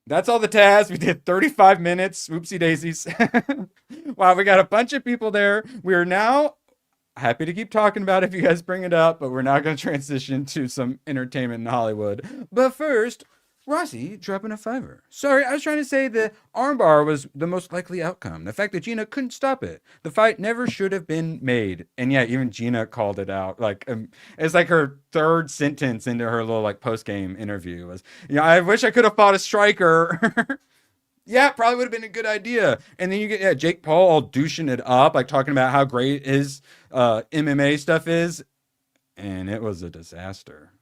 That's all the tasks. We did 35 minutes. Whoopsie daisies. Wow, we got a bunch of people there. We are now happy to keep talking about it if you guys bring it up, but we're now going to transition to some entertainment in Hollywood. But first, Rossi dropping a $5. Sorry, I was trying to say the armbar was the most likely outcome. The fact that Gina couldn't stop it. The fight never should have been made. And yeah, even Gina called it out. Like, it's like her third sentence into her little like post-game interview was, I wish I could have fought a striker. Yeah, probably would have been a good idea. And then you get Jake Paul all douching it up, like talking about how great his MMA stuff is. And it was a disaster.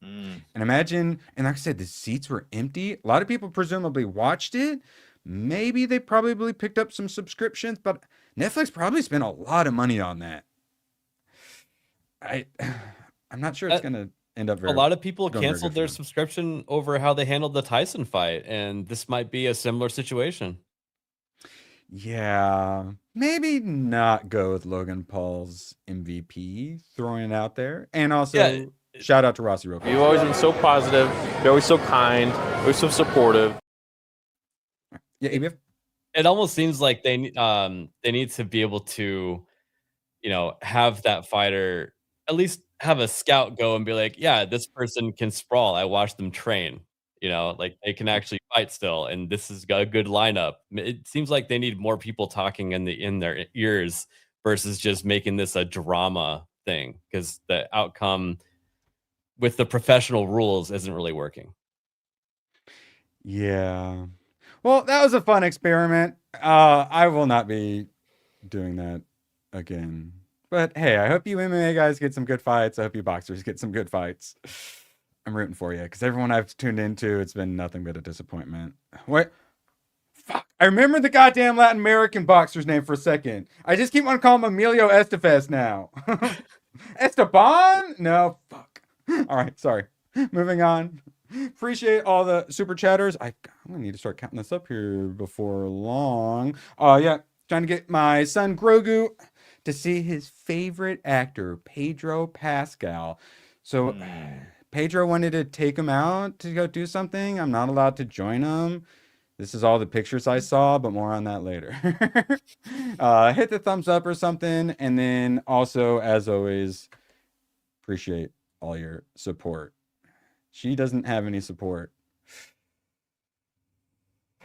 And imagine, and like I said, the seats were empty. A lot of people presumably watched it. Maybe they probably picked up some subscriptions, but Netflix probably spent a lot of money on that. I'm not sure it's going to end up very. A lot of people going very canceled good for their them. subscription over how they handled the Tyson fight, and this might be a similar situation. Yeah, maybe not go with Logan Paul's MVP, throwing it out there. And also, shout out to Rossi real quick. You've always been so positive. You're always so kind. Always so supportive. Yeah, ABF? It almost seems like they need to be able to, have that fighter at least have a scout go and be like, yeah, this person can sprawl. I watched them train. Like they can actually fight still, and this is a good lineup. It seems like they need more people talking in their ears versus just making this a drama thing, because the outcome with the professional rules isn't really working. Yeah. Well, that was a fun experiment. I will not be doing that again. But hey, I hope you MMA guys get some good fights. I hope you boxers get some good fights. I'm rooting for you, because everyone I've tuned into, it's been nothing but a disappointment. What? Fuck. I remember the goddamn Latin American boxer's name for a second. I just keep on calling him Emilio Estevez now. Esteban? No, fuck. All right, sorry. Moving on. Appreciate all the super chatters. I'm gonna need to start counting this up here before long. Yeah, trying to get my son Grogu to see his favorite actor, Pedro Pascal. So Pedro wanted to take him out to go do something. I'm not allowed to join him. This is all the pictures I saw, but more on that later. Hit the thumbs up or something. And then also, as always, appreciate all your support. She doesn't have any support.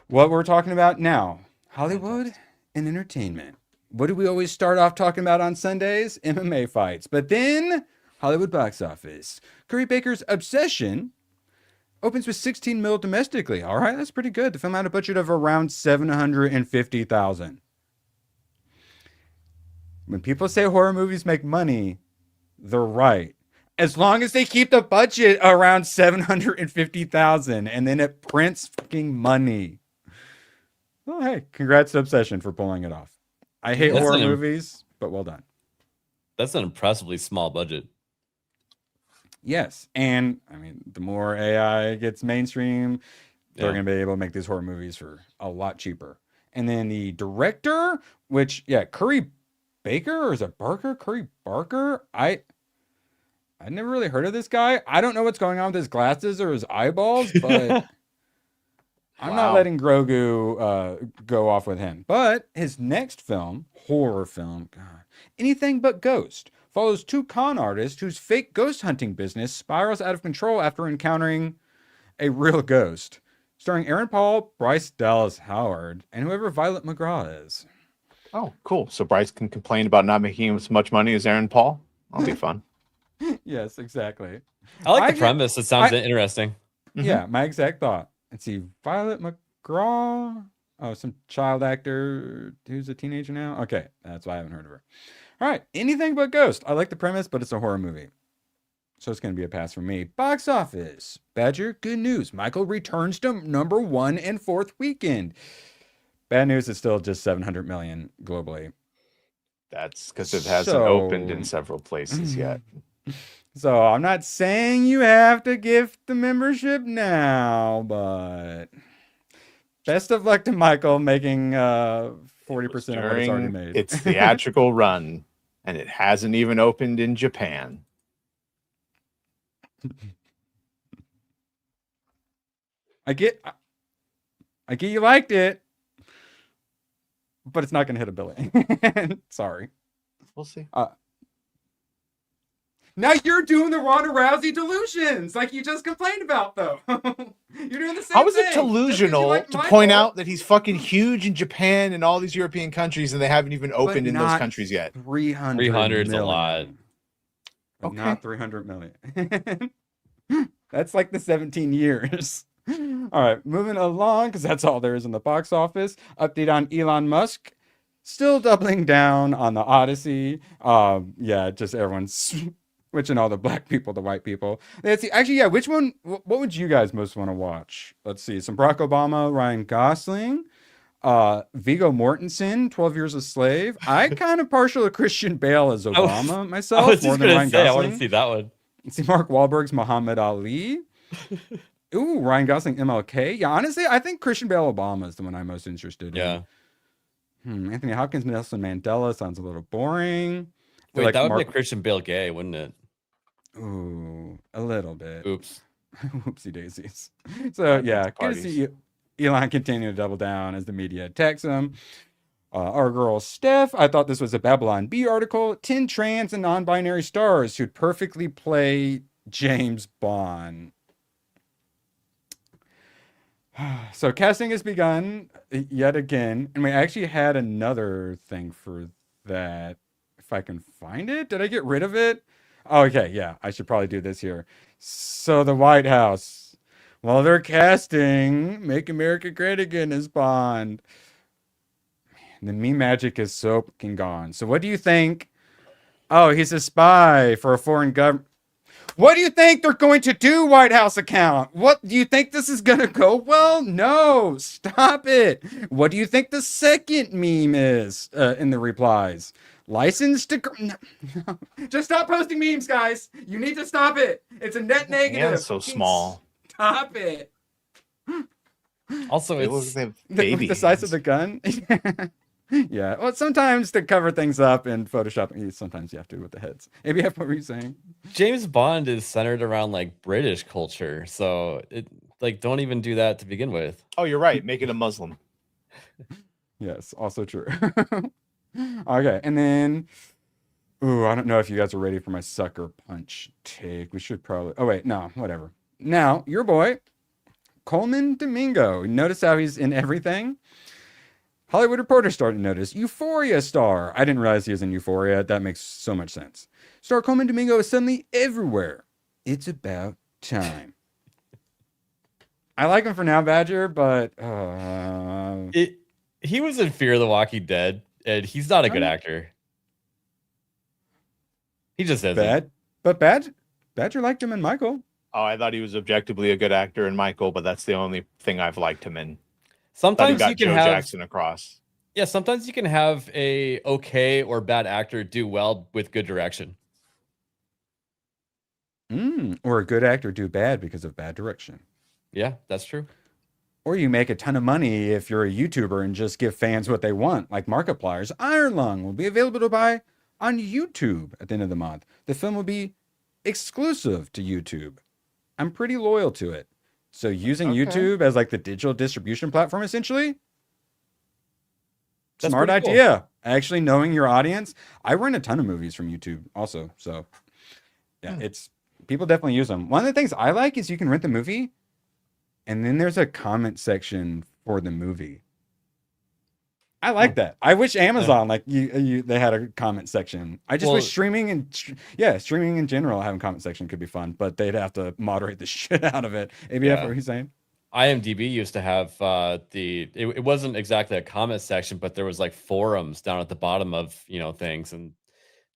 What we're talking about now, Hollywood and entertainment. What do we always start off talking about on Sundays? MMA fights. But then Hollywood box office. Curry Baker's Obsession opens with 16 mil domestically. All right, that's pretty good. The film had a budget of around $750,000. When people say horror movies make money, they're right. As long as they keep the budget around $750,000 and then it prints fucking money. Well, hey, congrats to Obsession for pulling it off. I hate horror movies, but well done. That's an impressively small budget. Yes, and I mean, the more AI gets mainstream, they're going to be able to make these horror movies for a lot cheaper. And then the director, which, Curry Baker, or is it Barker? Curry Barker? I never really heard of this guy. I don't know what's going on with his glasses or his eyeballs, but I'm not letting Grogu go off with him. But his next film, horror film, God, Anything But Ghost, follows two con artists whose fake ghost hunting business spirals out of control after encountering a real ghost. Starring Aaron Paul, Bryce Dallas Howard, and whoever Violet McGraw is. Oh, cool. So Bryce can complain about not making as much money as Aaron Paul? That'll be fun. Yes, exactly. I like the premise. It sounds interesting. Yeah, my exact thought. Let's see. Violet McGraw. Oh, some child actor who's a teenager now. Okay, that's why I haven't heard of her. All right, Anything But Ghost. I like the premise, but it's a horror movie. So it's going to be a pass for me. Box office. Badger, good news. Michael returns to #1 and 4th weekend. Bad news is still just 700 million globally. That's because it hasn't opened in several places yet. So I'm not saying you have to gift the membership now, but best of luck to Michael making 40% of what it's already made. Its theatrical run, and it hasn't even opened in Japan. I get you liked it, but it's not going to hit a billion. Sorry. We'll see. Now you're doing the Ronda Rousey delusions, like you just complained about, though. You're doing the same How is thing. it delusional to point out that he's fucking huge in Japan and all these European countries, and they haven't even opened in those countries yet? 300 is a lot. Okay. Not 300 million. That's like the 17 years. All right, moving along, because that's all there is in the box office. Update on Elon Musk. Still doubling down on the Odyssey. Yeah, just everyone's switching all the black people to white people. Let's see. Actually, yeah, which one? What would you guys most want to watch? Let's see. Some Barack Obama, Ryan Gosling, Viggo Mortensen, 12 Years a Slave. I kind of partial to Christian Bale as Obama myself. I was just going to say, I want to see that one. Let's see Mark Wahlberg's Muhammad Ali. Ooh, Ryan Gosling, MLK. Yeah, honestly, I think Christian Bale Obama is the one I'm most interested in. Yeah. Anthony Hopkins, Nelson Mandela sounds a little boring. Wait, like that would make Christian Bale gay, wouldn't it? Ooh, a little bit. Oops. Whoopsie daisies. So yeah, good to see Elon continue to double down as the media attacks him. Our girl Steph, I thought this was a Babylon Bee article. 10 trans and non-binary stars who'd perfectly play James Bond. So casting has begun yet again, and we actually had another thing for that. If I can find it, did I get rid of it? Oh, okay, yeah, I should probably do this here. So the White House, while they're casting Make America Great Again as Bond, man, the meme magic is so fucking gone. So what do you think? Oh, he's a spy for a foreign government. What do you think they're going to do, White House account? What do you think this is going to go? Well, no, stop it. What do you think the second meme is in the replies? Licensed to... No. Just stop posting memes, guys. You need to stop it. It's a net negative. Yeah, so small. Stop it. Also, it's the size of the gun. Yeah, well, sometimes to cover things up in Photoshop, sometimes you have to with the heads. Maybe what were you saying? James Bond is centered around like British culture, so it like don't even do that to begin with. Oh, you're right. Make it a Muslim. Yes, also true. Okay, and then, ooh, I don't know if you guys are ready for my sucker punch take. We should probably. Oh wait, no, whatever. Now your boy, Coleman Domingo. Notice how he's in everything. Hollywood Reporter started to notice. Euphoria star. I didn't realize he was in Euphoria. That makes so much sense. Star Coleman Domingo is suddenly everywhere. It's about time. I like him for now, Badger, but... He was in Fear of the Walking Dead, and he's not a good actor. He just isn't. But Badger liked him in Michael. Oh, I thought he was objectively a good actor in Michael, but that's the only thing I've liked him in. Sometimes you can Joe have Jackson across. Yeah, sometimes you can have a okay or bad actor do well with good direction. Or a good actor do bad because of bad direction. Yeah, that's true. Or you make a ton of money if you're a YouTuber and just give fans what they want, like Markiplier's Iron Lung will be available to buy on YouTube at the end of the month. The film will be exclusive to YouTube. I'm pretty loyal to it. So using YouTube as like the digital distribution platform, essentially, that's smart cool. idea. Actually knowing your audience. I rent a ton of movies from YouTube also. So yeah, it's people definitely use them. One of the things I like is you can rent the movie and then there's a comment section for the movie. I like that. I wish Amazon they had a comment section. I just wish streaming in general having a comment section could be fun, but they'd have to moderate the shit out of it. ABF, what are you saying? IMDb used to have it wasn't exactly a comment section, but there was like forums down at the bottom of things, and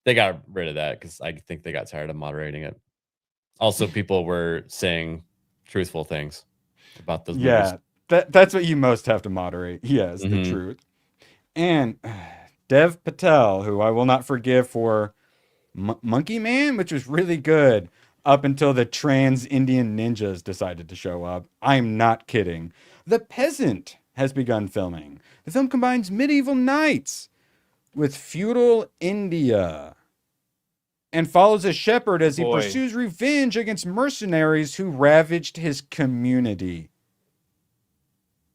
they got rid of that because I think they got tired of moderating it. Also, people were saying truthful things about those movies. That's what you most have to moderate. Yes, the truth. And Dev Patel, who I will not forgive for Monkey Man, which was really good up until the trans Indian ninjas decided to show up. I'm not kidding. The Peasant has begun filming. The film combines medieval knights with feudal India and follows a shepherd as he pursues revenge against mercenaries who ravaged his community.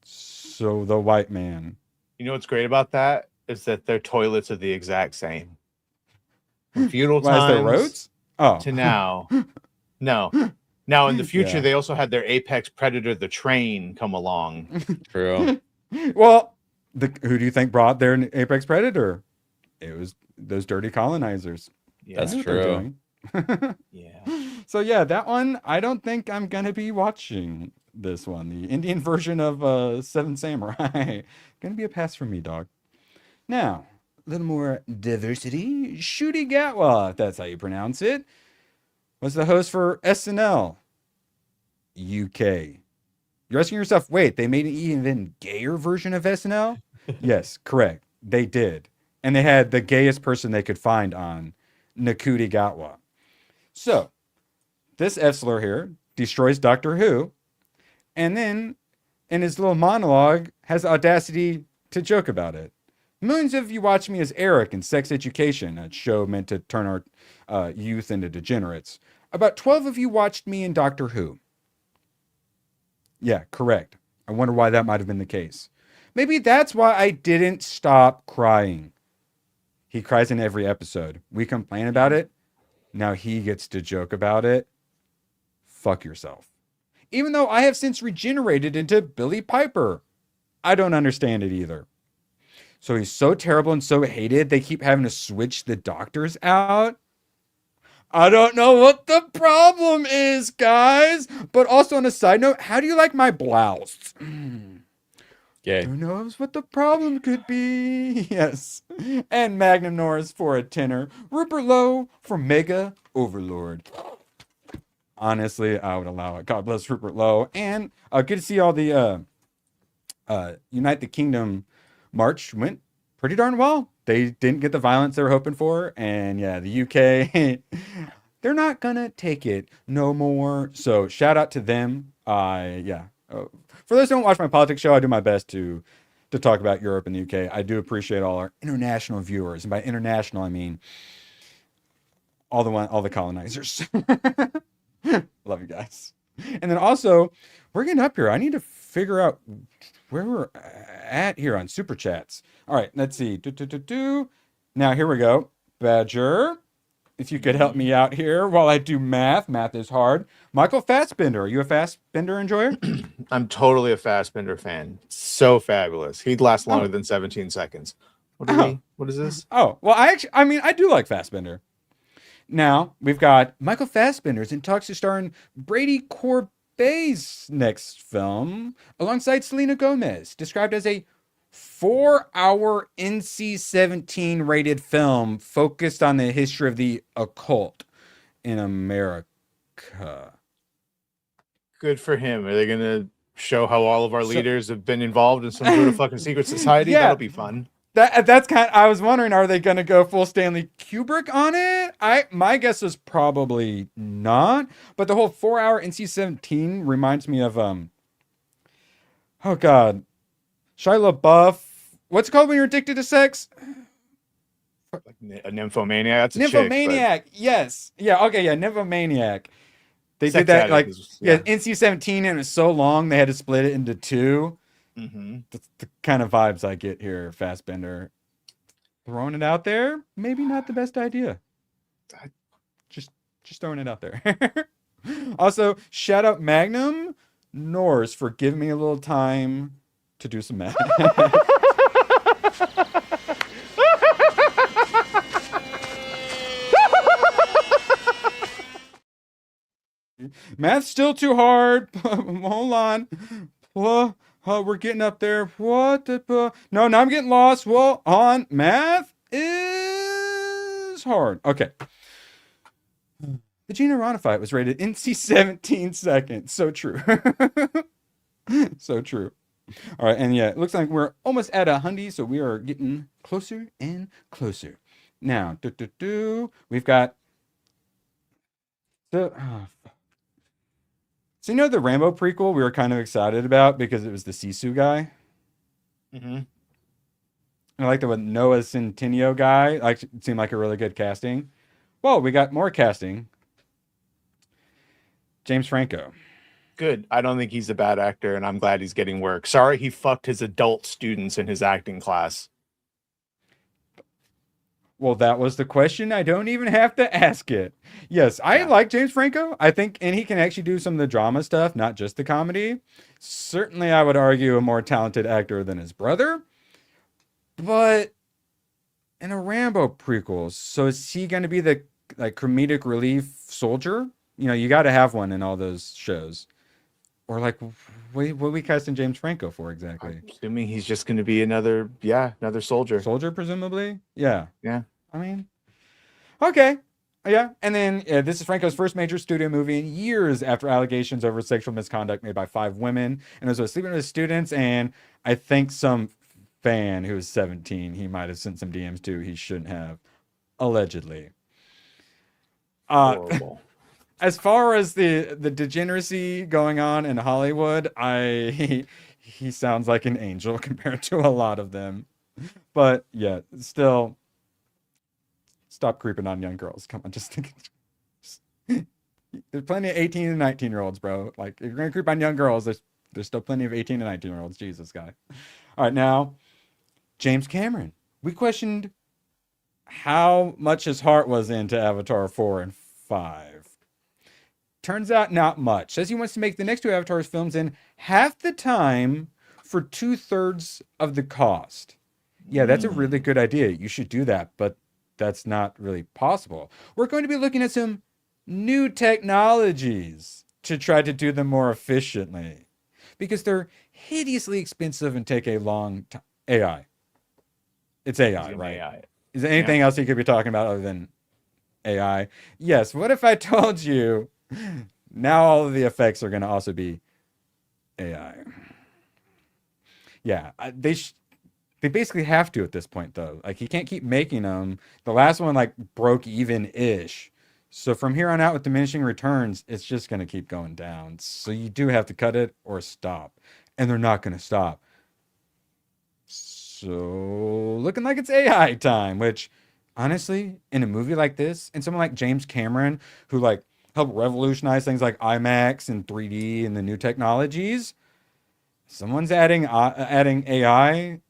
So the white man. You know what's great about that is that their toilets are the exact same. From feudal times their roads? Oh. to now. No. Now in the future, they also had their apex predator, the train, come along. True. Well, who do you think brought their apex predator? It was those dirty colonizers. Yeah. That's true. Yeah. So yeah, that one, I don't think I'm going to be watching this one. The Indian version of Seven Samurai. Going to be a pass from me, dog. Now, a little more diversity. Ncuti Gatwa, if that's how you pronounce it, was the host for SNL UK. You're asking yourself, wait, they made an even gayer version of SNL? Yes, correct. They did. And they had the gayest person they could find on, Ncuti Gatwa. So, this F-slur here destroys Doctor Who, and then in his little monologue has the audacity to joke about it. Millions of you watch me as Eric in Sex Education, a show meant to turn our youth into degenerates. About 12 of you watched me in Doctor Who. Yeah, correct. I wonder why that might have been the case. Maybe that's why I didn't stop crying. He cries in every episode. We complain about it. Now he gets to joke about it. Fuck yourself. Even though I have since regenerated into Billy Piper. I don't understand it either. So he's so terrible and so hated, they keep having to switch the doctors out. I don't know what the problem is, guys. But also on a side note, how do you like my blouse? Gay. Who knows what the problem could be? Yes. And Magnum Norris for a tenor. Rupert Lowe for Mega Overlord. Honestly, I would allow it. God bless Rupert Lowe. And good to see all the Unite the Kingdom march went pretty darn well. They didn't get the violence they were hoping for. And yeah, the UK, they're not going to take it no more. So shout out to them. For those who don't watch my politics show, I do my best to talk about Europe and the UK. I do appreciate all our international viewers. And by international, I mean all the colonizers. Love you guys. And then also, we're getting up here. I need to figure out where we're at here on Super Chats. All right, let's see. Now, here we go. Badger, if you could help me out here while I do math. Math is hard. Michael Fassbender, are you a Fassbender enjoyer? I'm totally a Fassbender fan. So fabulous. He'd last longer than 17 seconds. What is this? Oh, well, I do like Fassbender. Now, we've got Michael Fassbender's in talks to star in Brady Corbet's next film alongside Selena Gomez, described as a 4-hour NC-17 rated film focused on the history of the occult in America. Good for him. Are they going to show how all of our leaders have been involved in some sort of fucking secret society? Yeah. That'll be fun. That's kind of, I was wondering, are they going to go full Stanley Kubrick on it? My guess is probably not. But the whole 4-hour NC-17 reminds me of oh god, Shia LaBeouf. What's it called when you're addicted to sex? Like a nymphomaniac. That's a Nymphomaniac. Chick, yes. Yeah. Okay. Yeah. Nymphomaniac. They Sex did that addict NC-17, and it was so long they had to split it into two. Mm-hmm. That's the kind of vibes I get here, Fassbender. Throwing it out there, maybe not the best idea. Just throwing it out there. Also, shout out Magnum Norris for giving me a little time to do some math. Math's still too hard. Hold on. We're getting up there. What? No, now I'm getting lost. Well, on math is hard. Okay. The Gina was rated NC-17 seconds. So true. So true. All right, and yeah, it looks like we're almost at 100, so we are getting closer and closer. Now, we've got the so you know the Rambo prequel we were kind of excited about because it was the Sisu guy. Mm-hmm. I like the Noah Centineo guy. Like, it seemed like a really good casting. Well, we got more casting. James Franco. Good. I don't think he's a bad actor, and I'm glad he's getting work. Sorry he fucked his adult students in his acting class. Well, that was the question. I don't even have to ask it. Yes, I like James Franco. I think, and he can actually do some of the drama stuff, not just the comedy. Certainly, I would argue a more talented actor than his brother. But in a Rambo prequel, so is he going to be the like comedic relief soldier? You know, you got to have one in all those shows. Or like, what are we casting James Franco for exactly? I'm assuming he's just going to be another soldier. Soldier, presumably? Yeah. Yeah. I mean, okay. Yeah. And then this is Franco's first major studio movie in years after allegations over sexual misconduct made by 5 women. And it was sleeping with his students. And I think some fan who was 17, he might have sent some DMs to he shouldn't have, allegedly. Horrible. As far as the degeneracy going on in Hollywood, he sounds like an angel compared to a lot of them. But yeah, still, stop creeping on young girls. Come on, just think. There's plenty of 18 and 19-year-olds, bro. Like, if you're gonna creep on young girls, there's still plenty of 18 and 19-year-olds. Jesus, guy. All right, now James Cameron. We questioned how much his heart was into Avatar 4 and 5. Turns out not much. Says he wants to make the next 2 Avatars films in half the time for 2/3 of the cost. Yeah, that's a really good idea. You should do that, but that's not really possible. We're going to be looking at some new technologies to try to do them more efficiently because they're hideously expensive and take a long time. AI. It's AI, right? AI. Is there anything else you could be talking about other than AI? Yes. What if I told you now all of the effects are going to also be AI? Yeah, they basically have to at this point, though. Like, he can't keep making them. The last one, like, broke even-ish. So from here on out with diminishing returns, it's just going to keep going down. So you do have to cut it or stop. And they're not going to stop. So looking like it's AI time, which honestly, in a movie like this, and someone like James Cameron, who like helped revolutionize things like IMAX and 3D and the new technologies, someone's adding AI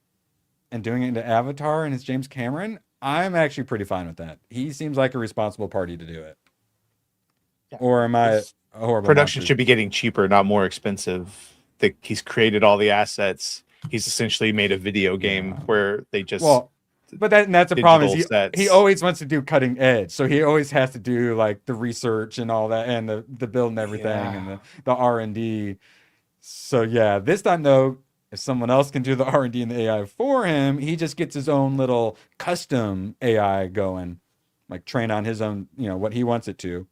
and doing it into Avatar and it's James Cameron, I'm actually pretty fine with that. He seems like a responsible party to do it. Yeah. Or am I a horrible production monster? should be getting cheaper, not more expensive. He's created all the assets. He's essentially made a video game where they just but that's the problem is he always wants to do cutting edge, so he always has to do like the research and all that and the build and everything and the R&D. So yeah, this time though, if someone else can do the R&D and the AI for him, he just gets his own little custom AI going, like train on his own, what he wants it to.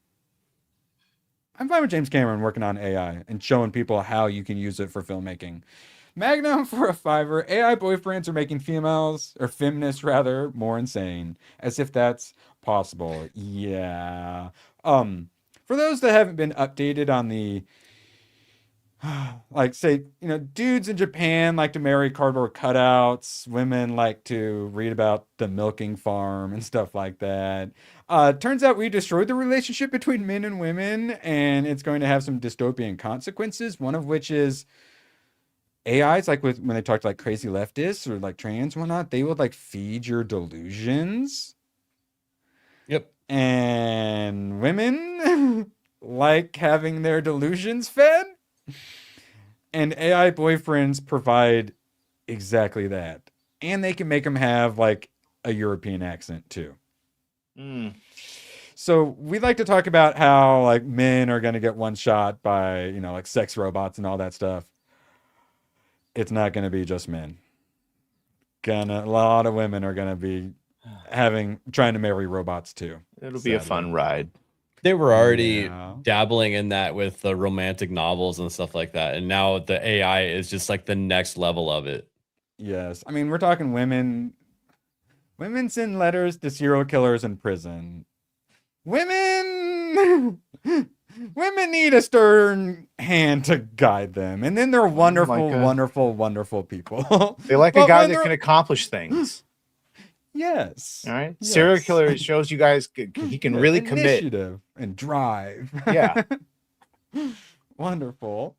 I'm fine with James Cameron working on AI and showing people how you can use it for filmmaking. Magnum for a $5. AI boyfriends are making females, or feminists rather, more insane. As if that's possible. Yeah. For those that haven't been updated on the, like, say, dudes in Japan like to marry cardboard cutouts. Women like to read about the milking farm and stuff like that. Turns out we destroyed the relationship between men and women, and it's going to have some dystopian consequences. One of which is AIs, like when they talk to like crazy leftists or like trans and whatnot, they would like feed your delusions. Yep. And women like having their delusions fed. And AI boyfriends provide exactly that. And they can make them have like a European accent too. So we like to talk about how like men are going to get one shot by, like sex robots and all that stuff. It's not going to be just men. A lot of women are going to be trying to marry robots too. It'll be a fun ride. They were already Yeah. dabbling in that with the romantic novels and stuff like that, and now the AI is just like the next level of it. Yes. I mean, we're talking women. Women send letters to serial killers in prison. Women women need a stern hand to guide them. And then they're wonderful, wonderful, wonderful people. They like a guy that can accomplish things. Yes. All right. Yes. Serial killer shows you guys he can really commit. Initiative and drive. Yeah. Wonderful.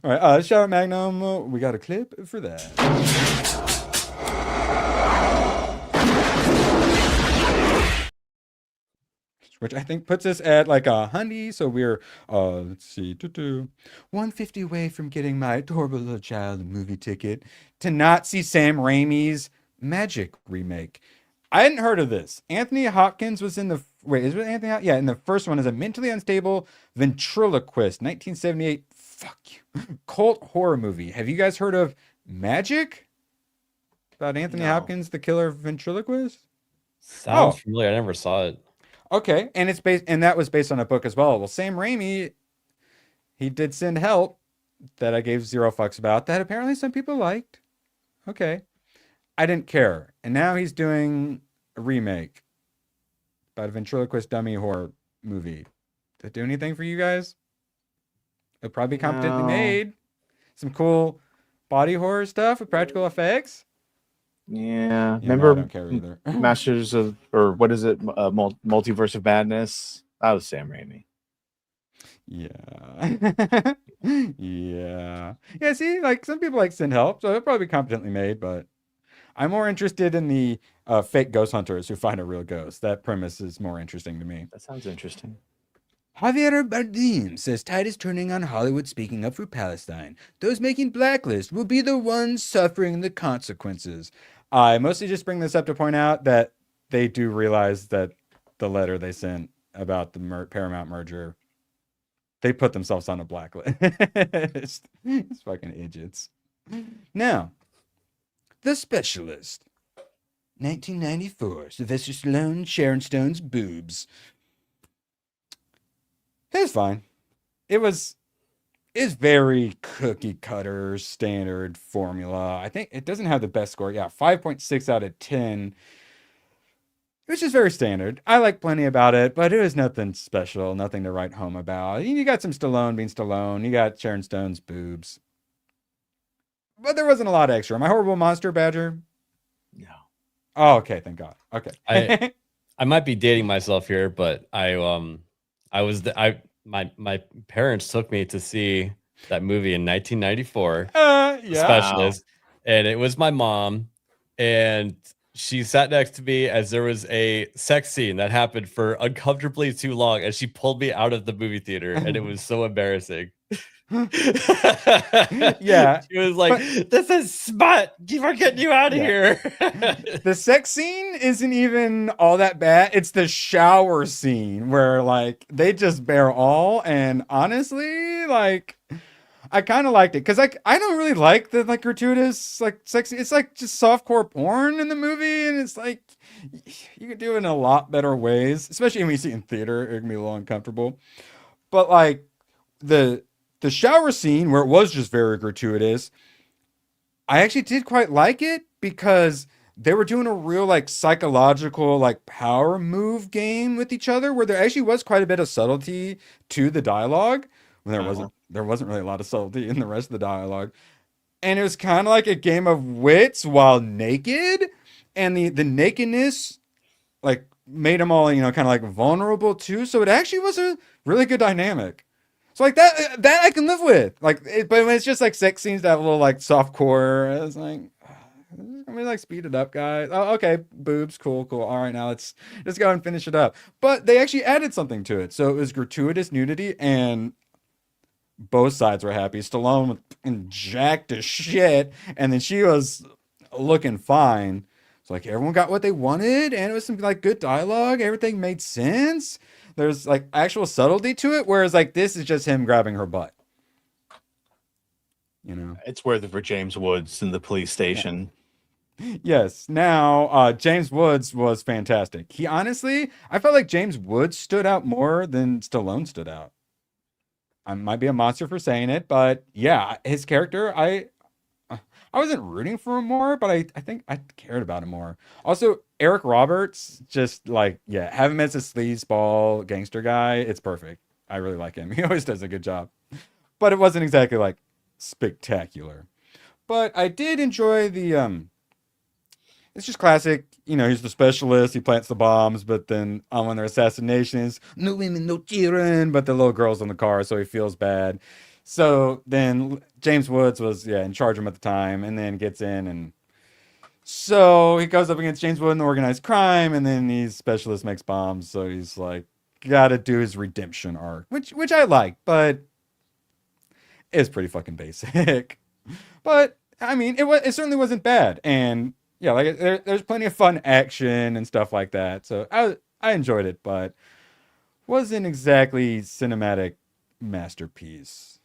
All right. Shout out Magnum. We got a clip for that. Which I think puts us at like $100. So we're, let's see, 150 away from getting my adorable little child a movie ticket to not see Sam Raimi's Magic remake. I hadn't heard of this. Anthony Hopkins was in the, wait, is it Anthony? Yeah, in the first one as a mentally unstable ventriloquist, 1978. Fuck you. Cult horror movie. Have you guys heard of Magic? About Anthony Hopkins, the killer ventriloquist? Sounds familiar. I never saw it. Okay, and it's based, and that was based on a book as well. Well, Sam Raimi, he did send Help that I gave 0 fucks about that apparently some people liked. Okay, I didn't care, and now he's doing a remake about a ventriloquist dummy horror movie. Does it do anything for you guys? It'll probably be competently made. Some cool body horror stuff with practical effects. Yeah, Yeah, remember no, I don't care either. Masters of, or what is it, Multiverse of Madness? That was Sam Raimi. Yeah. Yeah. See, like some people like send Help, so it'll probably be competently made, but I'm more interested in the fake ghost hunters who find a real ghost. That premise is more interesting to me. That sounds interesting. Javier Bardem says tide is turning on Hollywood speaking up for Palestine. Those making Blacklist will be the ones suffering the consequences. I mostly just bring this up to point out that they do realize that the letter they sent about the Paramount merger, they put themselves on a blacklist. It's fucking idiots. Now, The Specialist. 1994. Sylvester Stallone, Sharon Stone's boobs. It was fine. It's very cookie cutter standard formula. I think it doesn't have the best score. Yeah, 5.6 out of 10. It was just very standard. I like plenty about it, but it was nothing special, nothing to write home about. You got some Stallone being Stallone. You got Sharon Stone's boobs. But there wasn't a lot extra. My Horrible Monster Badger? No. Oh, okay, thank God. Okay. I might be dating myself here, but my parents took me to see that movie in 1994. Yeah. Specialist, and it was my mom, and she sat next to me as there was a sex scene that happened for uncomfortably too long, and she pulled me out of the movie theater, and it was so embarrassing. Yeah, she was like, "This is smut. We're getting you out of here." The sex scene isn't even all that bad. It's the shower scene where like they just bear all, and honestly, like I kind of liked it because like I don't really like the like gratuitous like sexy. It's like just softcore porn in the movie, and it's like you could do it in a lot better ways, especially when you see it in theater. It can be a little uncomfortable, but like the shower scene where it was just very gratuitous, I actually did quite like it because they were doing a real like psychological like power move game with each other where there actually was quite a bit of subtlety to the dialogue when there wasn't really a lot of subtlety in the rest of the dialogue. And it was kind of like a game of wits while naked, and the nakedness like made them all, kind of like vulnerable too. So it actually was a really good dynamic. So like that I can live with. Like, but when it's just like sex scenes that have a little like soft core, it's like, I mean, like speed it up, guys. Oh, okay, boobs, cool. All right, now let's go and finish it up. But they actually added something to it, so it was gratuitous nudity, and both sides were happy. Stallone was jacked as shit, and then she was looking fine. So like everyone got what they wanted, and it was some like good dialogue. Everything made sense. There's like actual subtlety to it, whereas like this is just him grabbing her butt. It's worth it for James Woods in the police station. Yes. Now, James Woods was fantastic. He honestly, I felt like James Woods stood out more than Stallone stood out. I might be a monster for saying it, but yeah, his character, I wasn't rooting for him more, but I think I cared about him more. Also, Eric Roberts, just like, yeah, have him as a sleazeball gangster guy. It's perfect. I really like him. He always does a good job. But it wasn't exactly like spectacular. But I did enjoy the it's just classic, you know, he's the specialist, he plants the bombs, but then on their assassinations, no women, no children, but the little girl's in the car, so he feels bad. So then James Woods was, in charge of him at the time, and then gets in, and so he goes up against James Woods in organized crime, and then his specialist makes bombs, so he's like, gotta do his redemption arc, which I like, but it's pretty fucking basic. But I mean, it certainly wasn't bad, and yeah, like there's plenty of fun action and stuff like that. So I enjoyed it, but wasn't exactly cinematic masterpiece.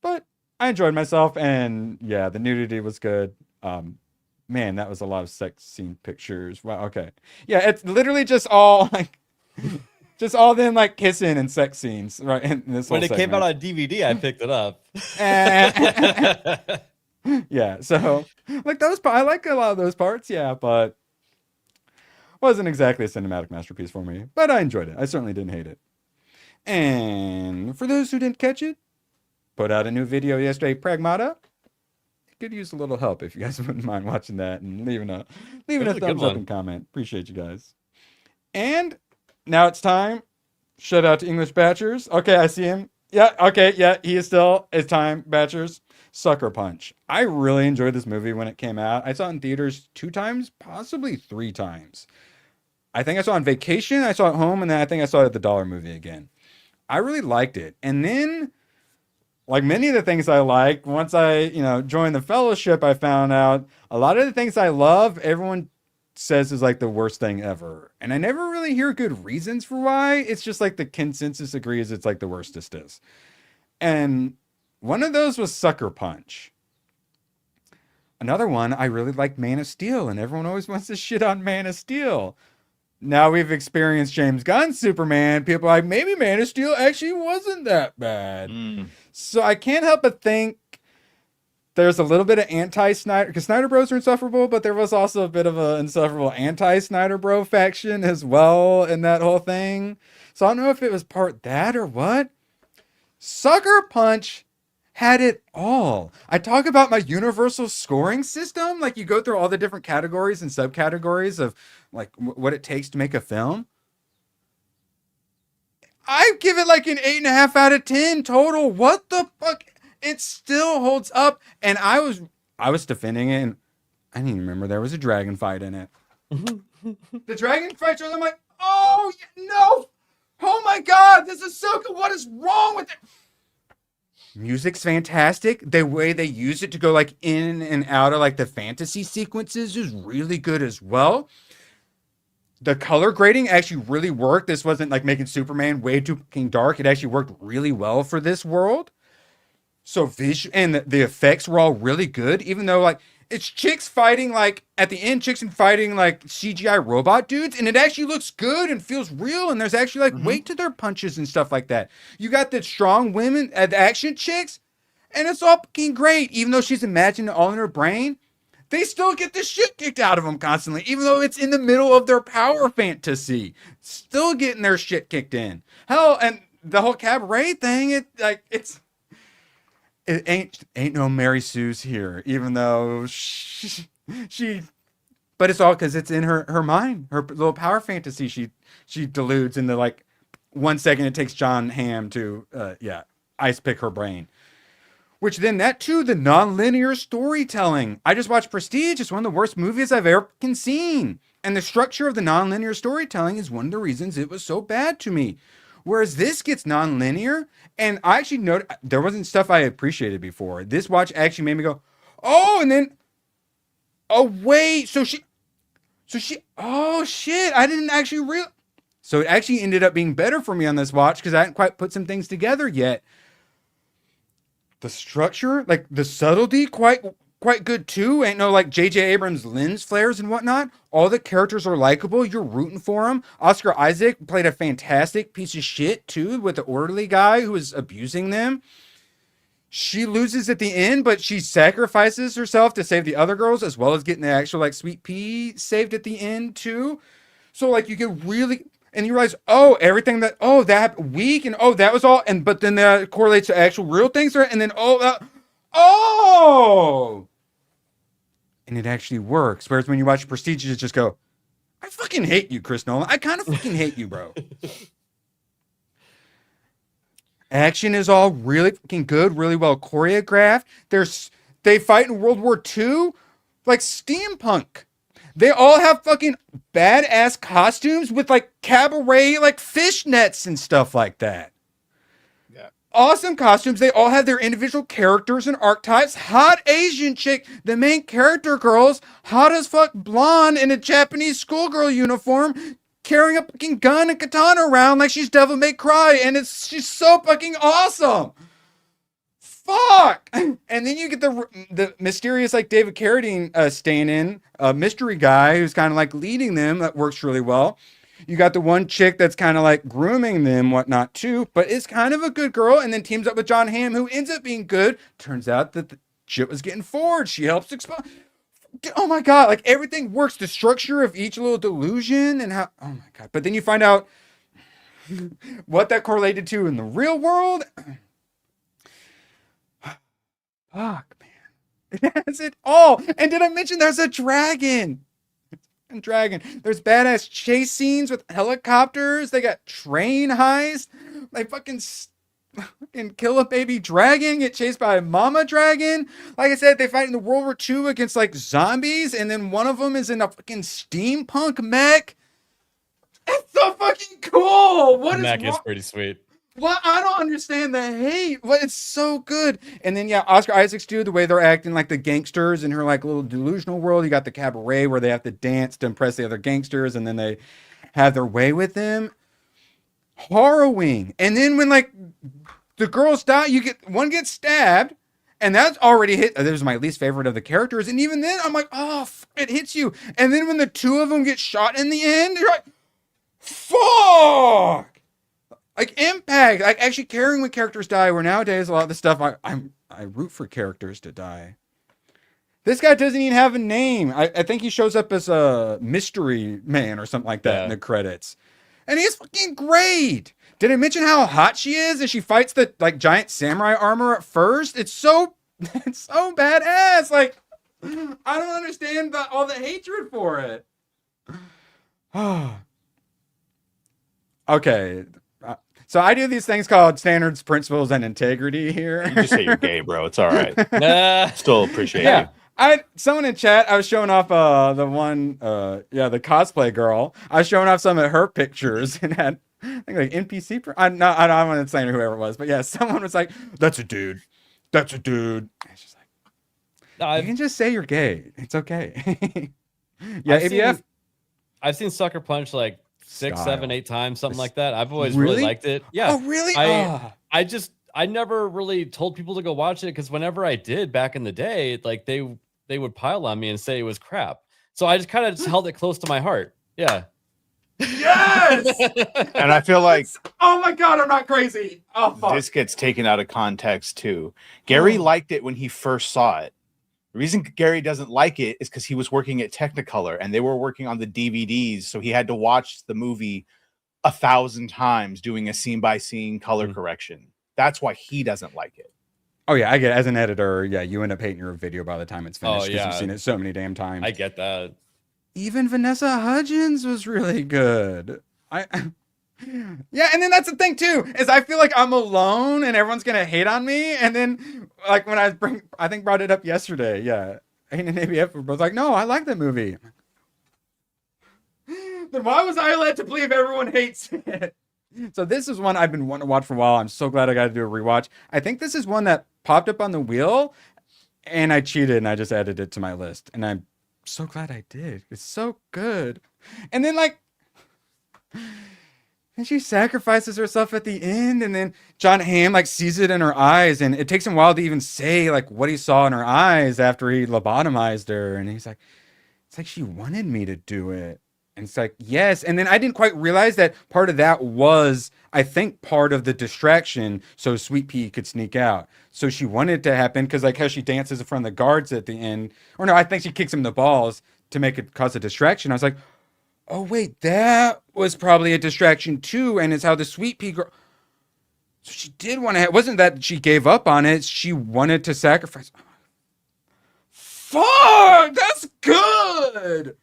But I enjoyed myself, and yeah, the nudity was good. Man, that was a lot of sex scene pictures. Wow, okay. Yeah, it's literally just all like just all them like kissing and sex scenes, right? In this when whole it came out on DVD, I picked it up. Yeah, so like those, I like a lot of those parts, yeah, but wasn't exactly a cinematic masterpiece for me. But I enjoyed it. I certainly didn't hate it. And for those who didn't catch it, put out a new video yesterday, Pragmata. Could use a little help if you guys wouldn't mind watching that and leaving a thumbs up and comment. Appreciate you guys. And now it's time. Shout out to English Batchers. Okay, I see him. Yeah, okay, yeah, he is still. It's time, Batchers. Sucker Punch. I really enjoyed this movie when it came out. I saw it in theaters 2 times, possibly 3 times. I think I saw it on vacation, I saw it at home, and then I think I saw it at the Dollar Movie again. I really liked it. And then, like many of the things I like, once I, joined the fellowship, I found out a lot of the things I love, everyone says is like the worst thing ever. And I never really hear good reasons for why. It's just like the consensus agrees it's like the worstest is. And one of those was Sucker Punch. Another one, I really like Man of Steel, and everyone always wants to shit on Man of Steel. Now we've experienced James Gunn's Superman. People are like, maybe Man of Steel actually wasn't that bad. So I can't help but think there's a little bit of anti-Snyder, because Snyder Bros are insufferable, but there was also a bit of an insufferable anti-Snyder Bro faction as well in that whole thing. So I don't know if it was part that or what. Sucker Punch had it all. I talk about my universal scoring system. Like, you go through all the different categories and subcategories of like what it takes to make a film. I give it like an 8.5 out of 10 total. What the fuck? It still holds up. And I was defending it, and I didn't even remember there was a dragon fight in it. The dragon fight, I'm like, oh no, oh my god, this is so good. What is wrong with it? Music's fantastic. The way they use it to go like in and out of like the fantasy sequences is really good as well. The color grading actually really worked. This wasn't like making Superman way too fucking dark. It actually worked really well for this world. So and the effects were all really good, even though like it's chicks fighting like at the end, chicks and fighting like CGI robot dudes, and it actually looks good and feels real, and there's actually like weight to their punches and stuff like that. You got the strong women, the action chicks, and it's all fucking great. Even though she's imagining it all in her brain, they still get the shit kicked out of them constantly, even though it's in the middle of their power fantasy. Still getting their shit kicked in. Hell, and the whole cabaret thing, it ain't no Mary Sue's here, even though she but it's all because it's in her mind, her little power fantasy. She deludes in the like 1 second it takes John Hamm to ice pick her brain. Which then that too, the non-linear storytelling. I just watched Prestige. It's one of the worst movies I've ever seen. And the structure of the non-linear storytelling is one of the reasons it was so bad to me. Whereas this gets non-linear, and I actually noticed there wasn't stuff I appreciated before. This watch actually made me go, oh, and then, oh wait, so she, oh shit, I didn't actually so it actually ended up being better for me on this watch because I hadn't quite put some things together yet. The structure, like the subtlety, quite quite good too. Ain't no like J.J. Abrams lens flares and whatnot. All the characters are likable. You're rooting for them. Oscar Isaac played a fantastic piece of shit too with the orderly guy who was abusing them. She loses at the end, but she sacrifices herself to save the other girls, as well as getting the actual like sweet pea saved at the end too. So like you get really, and you realize, oh, everything that, oh, that weak, and oh, that was all, and but then that correlates to actual real things, right? And then oh, and it actually works. Whereas when you watch Prestige, you just go, I fucking hate you, Chris Nolan. I kind of fucking hate you, bro. Action is all really fucking good, really well choreographed. They fight in World War II like steampunk. They all have fucking badass costumes with like cabaret, like fishnets and stuff like that. Yeah. Awesome costumes. They all have their individual characters and archetypes. Hot Asian chick, the main character girl's hot as fuck blonde in a Japanese schoolgirl uniform, carrying a fucking gun and katana around like she's Devil May Cry, and she's so fucking awesome. Fuck! And then you get the mysterious like David Carradine staying in, a mystery guy who's kind of like leading them. That works really well. You got the one chick that's kind of like grooming them, whatnot too, but is kind of a good girl, and then teams up with John Hamm, who ends up being good. Turns out that the shit was getting forged. She helps expose. Oh my god, like everything works. The structure of each little delusion and how, oh my god. But then you find out what that correlated to in the real world. Fuck, man. It has it all. And did I mention there's a dragon? There's badass chase scenes with helicopters. They got train heists. They fucking kill a baby dragon, get chased by a mama dragon. Like I said, they fight in the World War II against like zombies, and then one of them is in a fucking steampunk mech. It's so fucking cool. What is mech is pretty sweet. Well, I don't understand the hate. But it's so good. And then yeah, Oscar Isaac's dude, the way they're acting like the gangsters in her like little delusional world. You got the cabaret where they have to dance to impress the other gangsters, and then they have their way with them. Harrowing. And then when like the girls die, one gets stabbed, and that's already hit. That was my least favorite of the characters. And even then I'm like, oh, it hits you. And then when the two of them get shot in the end, you're like, fuck. Like impact, like actually caring when characters die, where nowadays a lot of the stuff I root for characters to die. This guy doesn't even have a name. I think he shows up as a mystery man or something like that in the credits. And he's fucking great. Did I mention how hot she is? And she fights the like giant samurai armor at first. It's so badass. Like, I don't understand all the hatred for it. Okay. So I do these things called standards, principles, and integrity here. You just say you're gay, bro. It's all right. Still appreciate you. Someone in chat, I was showing off the cosplay girl. I was showing off some of her pictures and had I think like NPC. I don't want to say whoever it was, but yeah, someone was like, "That's a dude. That's a dude." It's just like, you can just say you're gay. It's okay. Yeah, ABF. I've seen Sucker Punch like 6, 7, 8 times, something like that. I've always really liked it. Yeah. Oh, really? I never really told people to go watch it because whenever I did back in the day, like they would pile on me and say it was crap. So I just kind of held it close to my heart. Yeah. Yes. And I feel like, oh my god, I'm not crazy. Oh fuck. This gets taken out of context too. Gary liked it when he first saw it. The reason Gary doesn't like it is because he was working at Technicolor and they were working on the DVDs, so he had to watch the movie 1,000 times doing a scene by scene color correction. That's why he doesn't like it. Oh yeah, I get it. As an editor, yeah, you end up hating your video by the time it's finished because you've seen it so many damn times. I get that. Even Vanessa Hudgens was really good. Yeah, and then that's the thing too, is I feel like I'm alone and everyone's gonna hate on me. And then like when I brought it up yesterday, yeah. And ABF were both like, no, I like that movie. Then why was I led to believe everyone hates it? So this is one I've been wanting to watch for a while. I'm so glad I got to do a rewatch. I think this is one that popped up on the wheel and I cheated and I just added it to my list. And I'm so glad I did. It's so good. And then like And she sacrifices herself at the end, and then John Hamm like sees it in her eyes, and it takes him a while to even say like what he saw in her eyes after he lobotomized her, and he's like, it's like she wanted me to do it. And it's like, yes. And then I didn't quite realize that part of that was, I think, part of the distraction so Sweet Pea could sneak out. So she wanted it to happen because like how she dances in front of the guards at the end, or no, I think she kicks him in the balls to make it cause a distraction. I was like, oh wait, that was probably a distraction too, and it's how the Sweet Pea girl. So she did want to. It wasn't that she gave up on it; she wanted to sacrifice. Fuck, that's good.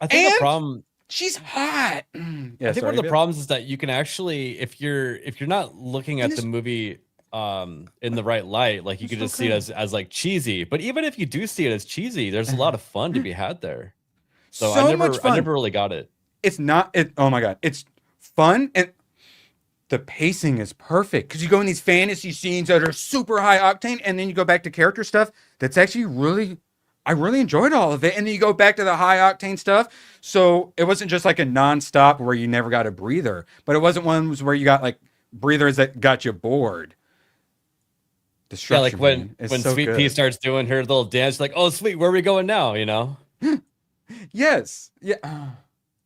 I think the problem. She's hot. Yeah, I think one of the problems is that you can actually, if you're not looking at the movie in the right light, like you could just see it as like cheesy. But even if you do see it as cheesy, there's a lot of fun to be had there. So I never really got it. It's not oh my god, it's fun, and the pacing is perfect because you go in these fantasy scenes that are super high octane, and then you go back to character stuff that's actually I really enjoyed all of it, and then you go back to the high octane stuff. So it wasn't just like a nonstop where you never got a breather, but it wasn't ones where you got like breathers that got you bored. Yeah, like when Sweet Pea starts doing her little dance, like, oh sweet, where are we going now? You know. Yes. Yeah.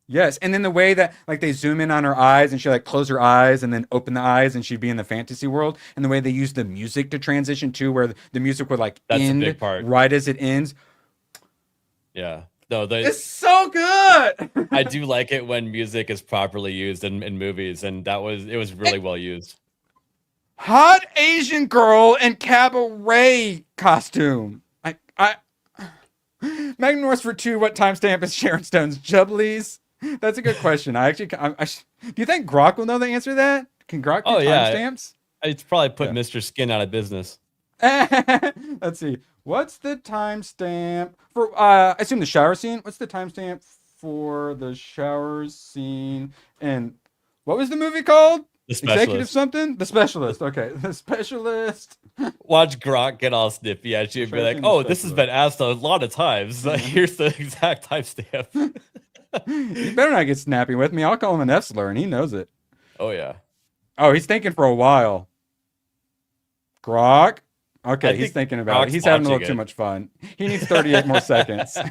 Yes. And then the way that like they zoom in on her eyes and she like close her eyes and then open the eyes and she'd be in the fantasy world, and the way they use the music to transition to where the music would like end right as it ends. Yeah. No, it's so good. I do like it when music is properly used in movies, and it was really well used. Hot Asian girl in cabaret costume. Magnum Norris for 2. What timestamp is Sharon Stone's Jubblies? That's a good question. Do you think Grok will know the answer to that? Can Grok do timestamps? It's probably put Mr. Skin out of business. Let's see. What's the timestamp for? I assume the shower scene. What's the timestamp for the shower scene? And what was the movie called? The Specialist. Executive something? The Specialist. Okay, The Specialist. Watch Grok get all snippy at you and be like, "Oh, this has been asked a lot of times. Here's the exact timestamp." You better not get snappy with me. I'll call him an F slur, and he knows it. Oh yeah. Oh, he's thinking for a while. Grok. Okay, he's thinking about it. He's having a little too much fun. He needs 38 more seconds. All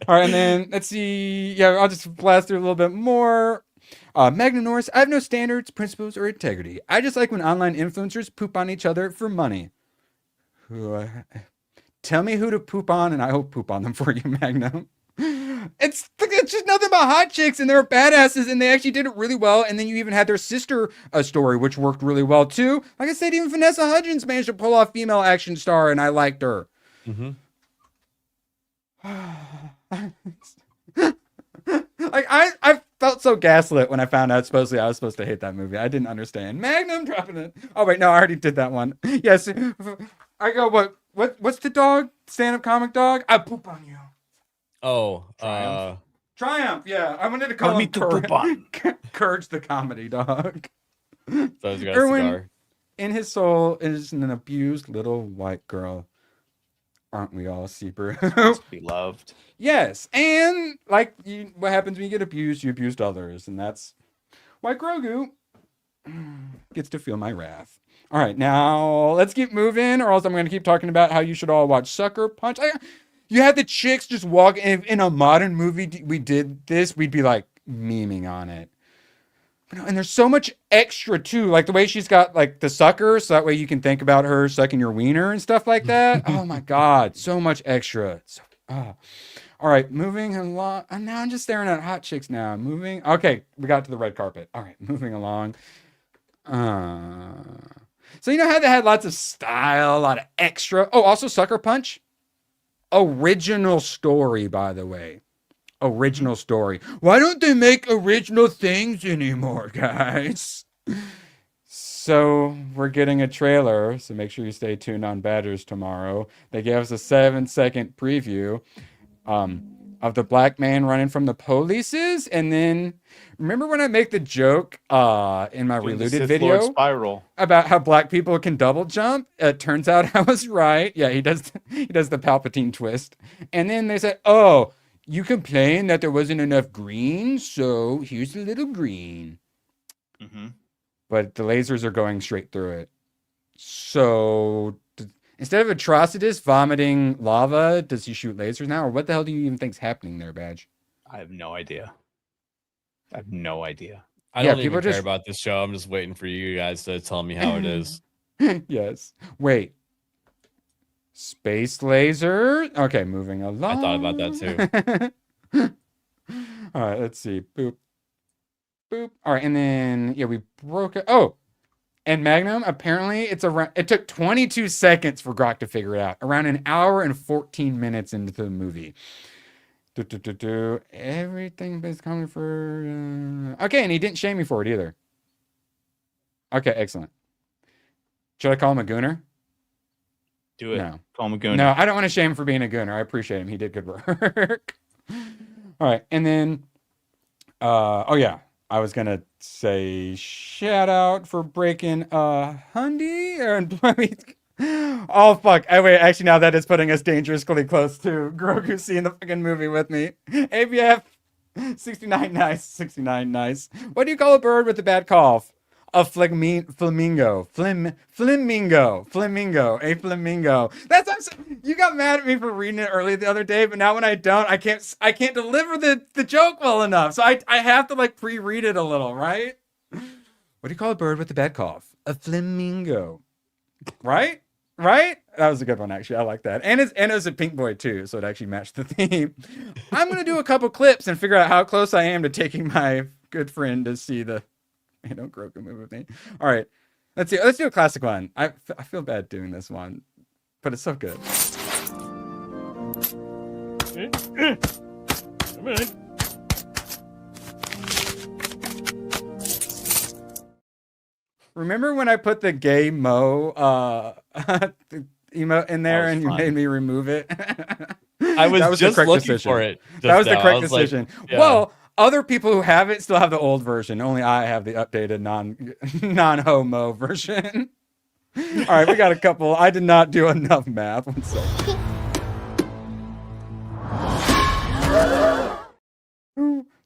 right, and then let's see. Yeah, I'll just blast through a little bit more. Magnum Norris, I have no standards, principles, or integrity. I just like when online influencers poop on each other for money. Tell me who to poop on, and I will poop on them for you, Magnum. It's just nothing but hot chicks, and they're badasses, and they actually did it really well. And then you even had their sister story, which worked really well too. Like I said, even Vanessa Hudgens managed to pull off female action star, and I liked her. Mm-hmm. Like I felt so gaslit when I found out supposedly I was supposed to hate that movie. I didn't understand. Magnum dropping it. Oh wait, no, I already did that one. Yes, I go. What's the dog? Stand-up comic dog? I poop on you. Oh, Triumph. Yeah, I wanted to call him Courage the comedy dog. So he's got a Erwin, cigar. in his soul, is an abused little white girl. Aren't we all, Seabrew? Beloved. Yes, and like what happens when you get abused, you abused others, and that's why Grogu gets to feel my wrath. All right, now let's keep moving, or else I'm going to keep talking about how you should all watch Sucker Punch. You had the chicks just walk in a modern movie. We did this, we'd be like memeing on it. And there's so much extra too, like the way she's got like the sucker, so that way you can think about her sucking your wiener and stuff like that. Oh my god, so much extra. All right, moving along. And now I'm just staring at hot chicks now. Moving. Okay, we got to the red carpet. All right, moving along. So you know how they had lots of style, a lot of extra. Oh, also Sucker Punch. Original story, by the way. Original story. Why don't they make original things anymore, guys? So we're getting a trailer, so make sure you stay tuned on Badgers tomorrow. They gave us a 7-second preview of the black man running from the polices, and then remember when I make the joke in my Reloaded video spiral about how black people can double jump? It turns out I was right. Yeah, he does the Palpatine twist, and then they said, "Oh, you complained that there wasn't enough green, so here's a little green. Mm-hmm. But the lasers are going straight through it. So instead of Atrocitus vomiting lava, does he shoot lasers now? Or what the hell do you even think's happening there, Badge? I have no idea. I have no idea. I don't even care about this show. I'm just waiting for you guys to tell me how it is. Yes. Wait. Space laser. Okay, moving along. I thought about that too. All right, let's see. Boop. Boop. All right, and then yeah, we broke it. Oh, and Magnum, apparently it took 22 seconds for Grok to figure it out. Around an hour and 14 minutes into the movie. Everything is coming for okay, and he didn't shame me for it either. Okay, excellent. Should I call him a gooner? Do it. No. Call him a gooner. No, I don't want to shame him for being a gooner. I appreciate him. He did good work. All right, and then oh yeah, I was gonna say shout out for breaking Hundy and oh fuck! Wait, actually, now that is putting us dangerously close to Grogu seeing the fucking movie with me. ABF 69 nice, 69 nice. What do you call a bird with a bad cough? A flamingo. Flamingo. A flamingo. That's you got mad at me for reading it early the other day, but now when I don't, I can't deliver the joke well enough. So I have to like pre-read it a little, right? What do you call a bird with a bad cough? A flamingo. Right? Right? That was a good one, actually. I like that. And it was a pink boy, too, so it actually matched the theme. I'm going to do a couple clips and figure out how close I am to taking my good friend to see the Grogu movie with me. All right. Let's do a classic one. I feel bad doing this one, but it's so good. Come on. Remember when I put the gay Mo emote in there and you made me remove it? I was just looking for it. That was the correct decision. Like, yeah. Well, other people who have it still have the old version. Only I have the updated non-homo version. All right, we got a couple. I did not do enough math. 1 second.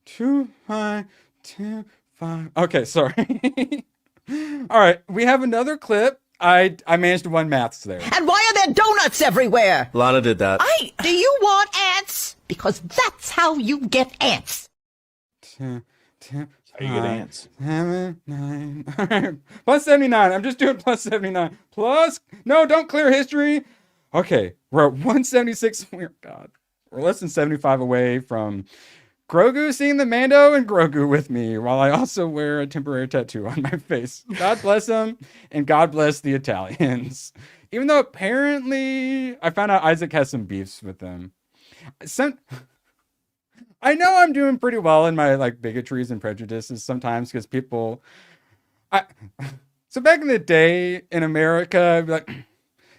2, 5, 2, 5. Okay, sorry. All right, we have another clip. I managed to win maths there. And why are there donuts everywhere? Lana did that. Do you want ants? Because that's how you get ants. 2, how you get ants. 7, 9. All right. Plus 79. I'm just doing plus 79. Plus, no, don't clear history. Okay, we're at 176. God, we're less than 75 away from Grogu seeing the Mando and Grogu with me, while I also wear a temporary tattoo on my face. God bless them, and God bless the Italians. Even though apparently I found out Isaac has some beefs with them. I know I'm doing pretty well in my like bigotries and prejudices sometimes because people. So back in the day in America, I'd be like,